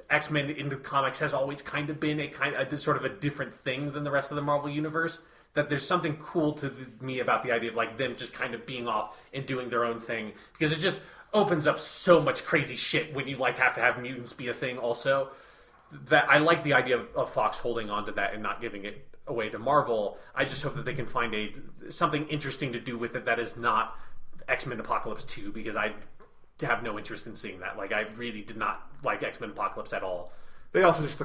X-Men in the comics has always kind of been a sort of a different thing than the rest of the Marvel universe. That there's something cool to me about the idea of like them just kind of being off and doing their own thing, because it just opens up so much crazy shit when you like have to have mutants be a thing also. That I like the idea of Fox holding on to that and not giving it away to Marvel. I just hope that they can find something interesting to do with it that is not X-Men Apocalypse 2, because I have no interest in seeing that. Like, I really did not like X-Men Apocalypse at all. They also just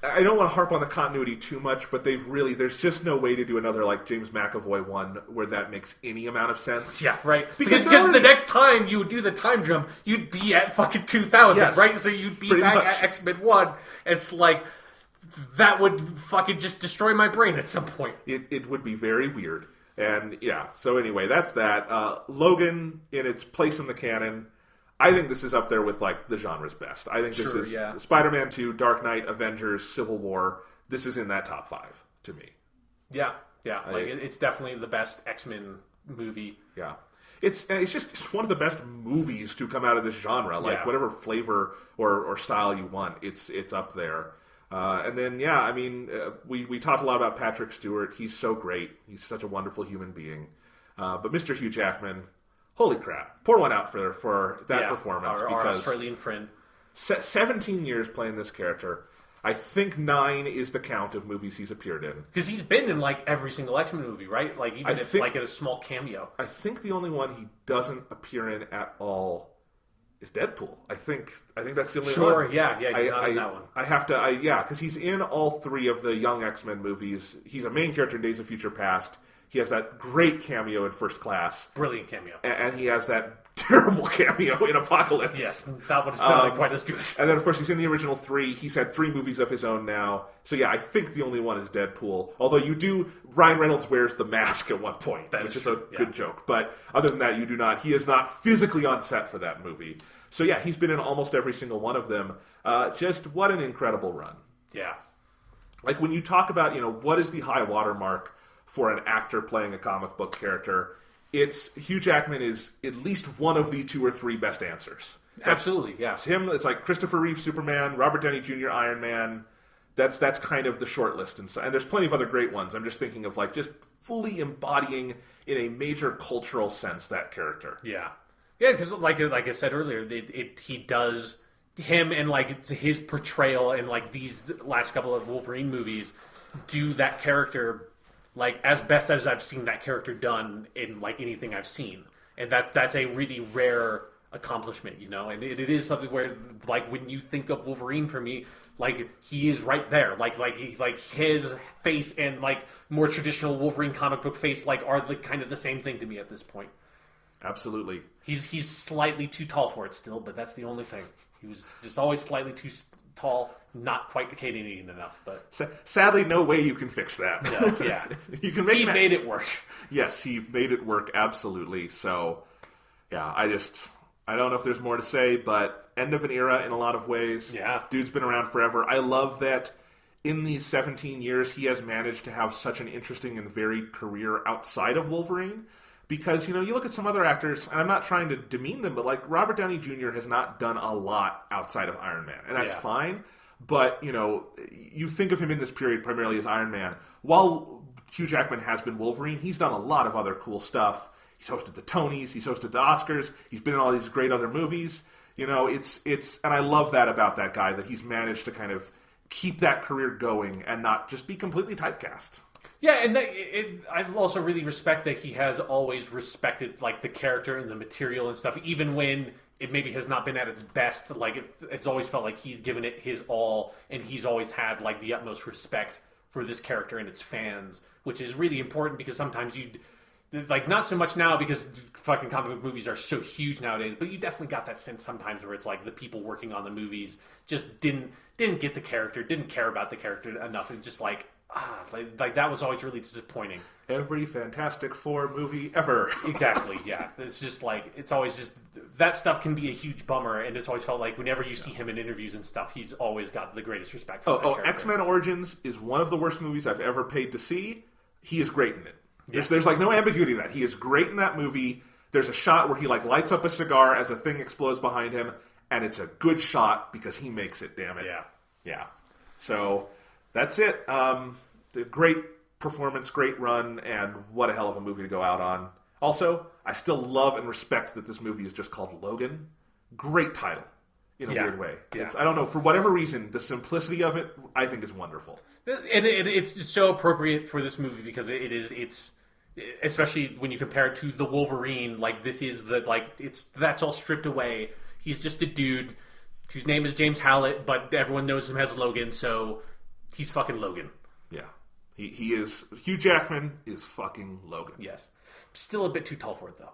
I don't want to harp on the continuity too much, but there's just no way to do another like James McAvoy one where that makes any amount of sense. Yeah, right. Because the next time you would do the time jump, you'd be at fucking 2000, right? So you'd be back at X-Men 1. It's like, that would fucking just destroy my brain at some point. It would be very weird. And yeah, so anyway, that's that. Logan, in its place in the canon, I think this is up there with like the genre's best. I think this is Spider-Man 2, Dark Knight, Avengers, Civil War. This is in that top 5 to me. Yeah. It's definitely the best X-Men movie. Yeah. It's one of the best movies to come out of this genre. Like whatever flavor or style you want, it's up there. And then I mean, we talked a lot about Patrick Stewart. He's so great. He's such a wonderful human being. But Mr. Hugh Jackman, holy crap! Pour one out for that performance, our because Australian friend. 17 years playing this character. I think 9 is the count of movies he's appeared in. Because he's been in like every single X-Men movie, right? Like even if like in a small cameo. I think the only one he doesn't appear in at all is Deadpool. I think that's the only one. Sure, yeah, he's not in that one. I have to, because he's in all 3 of the young X-Men movies. He's a main character in Days of Future Past. He has that great cameo in First Class. Brilliant cameo. And he has that terrible cameo in Apocalypse. Yes, that one is not quite as good. And then, of course, he's in the original 3. He's had 3 movies of his own now. So, yeah, I think the only one is Deadpool. Although Ryan Reynolds wears the mask at one point, which is a good joke. But other than that, you do not. He is not physically on set for that movie. So, yeah, he's been in almost every single one of them. Just what an incredible run. Yeah. Like, when you talk about, what is the high watermark for an actor playing a comic book character, it's Hugh Jackman is at least one of the 2 or 3 best answers. Absolutely, yeah. It's him. It's like Christopher Reeve, Superman, Robert Downey Jr., Iron Man. That's kind of the short list, and there's plenty of other great ones. I'm just thinking of just fully embodying in a major cultural sense that character. Yeah, because like I said earlier, he does him and his portrayal in these last couple of Wolverine movies do that character as best as I've seen that character done in anything I've seen, and that's a really rare accomplishment, and it is something where when you think of Wolverine for me, he is right there, his face and more traditional Wolverine comic book face are kind of the same thing to me at this point. Absolutely. He's slightly too tall for it still, but that's the only thing. He was just always slightly too tall, not quite Canadian enough. But sadly, no way you can fix that. No, yeah, you can make. He made it work. Yes, he made it work absolutely. So, yeah, I don't know if there's more to say, but end of an era in a lot of ways. Yeah, dude's been around forever. I love that in these 17 years he has managed to have such an interesting and varied career outside of Wolverine. Because, you look at some other actors, and I'm not trying to demean them, but Robert Downey Jr. has not done a lot outside of Iron Man, and that's fine. But, you think of him in this period primarily as Iron Man. While Hugh Jackman has been Wolverine, he's done a lot of other cool stuff. He's hosted the Tonys, he's hosted the Oscars, he's been in all these great other movies. It's and I love that about that guy, that he's managed to kind of keep that career going and not just be completely typecast. Yeah, and I also really respect that he has always respected the character and the material and stuff, even when it maybe has not been at its best. It's always felt like he's given it his all, and he's always had the utmost respect for this character and its fans, which is really important because sometimes not so much now because fucking comic book movies are so huge nowadays, but you definitely got that sense sometimes where it's the people working on the movies just didn't get the character, didn't care about the character enough, and just that was always really disappointing. Every Fantastic Four movie ever. Exactly, yeah. It's just it's always just, that stuff can be a huge bummer, and it's always felt whenever you see him in interviews and stuff, he's always got the greatest respect for that character. X-Men Origins is one of the worst movies I've ever paid to see. He is great in it. There's no ambiguity in that. He is great in that movie. There's a shot where he lights up a cigar as a thing explodes behind him, and it's a good shot because he makes it, damn it. Yeah. So that's it. Great performance, great run, and what a hell of a movie to go out on. Also, I still love and respect that this movie is just called Logan. Great title, in a weird way. Yeah. I don't know, for whatever reason, the simplicity of it, I think, is wonderful. And it's just so appropriate for this movie because it's especially when you compare it to the Wolverine. This is that's all stripped away. He's just a dude whose name is James Howlett, but everyone knows him as Logan, so he's fucking Logan. Yeah. He is. Hugh Jackman is fucking Logan. Yes. Still a bit too tall for it, though.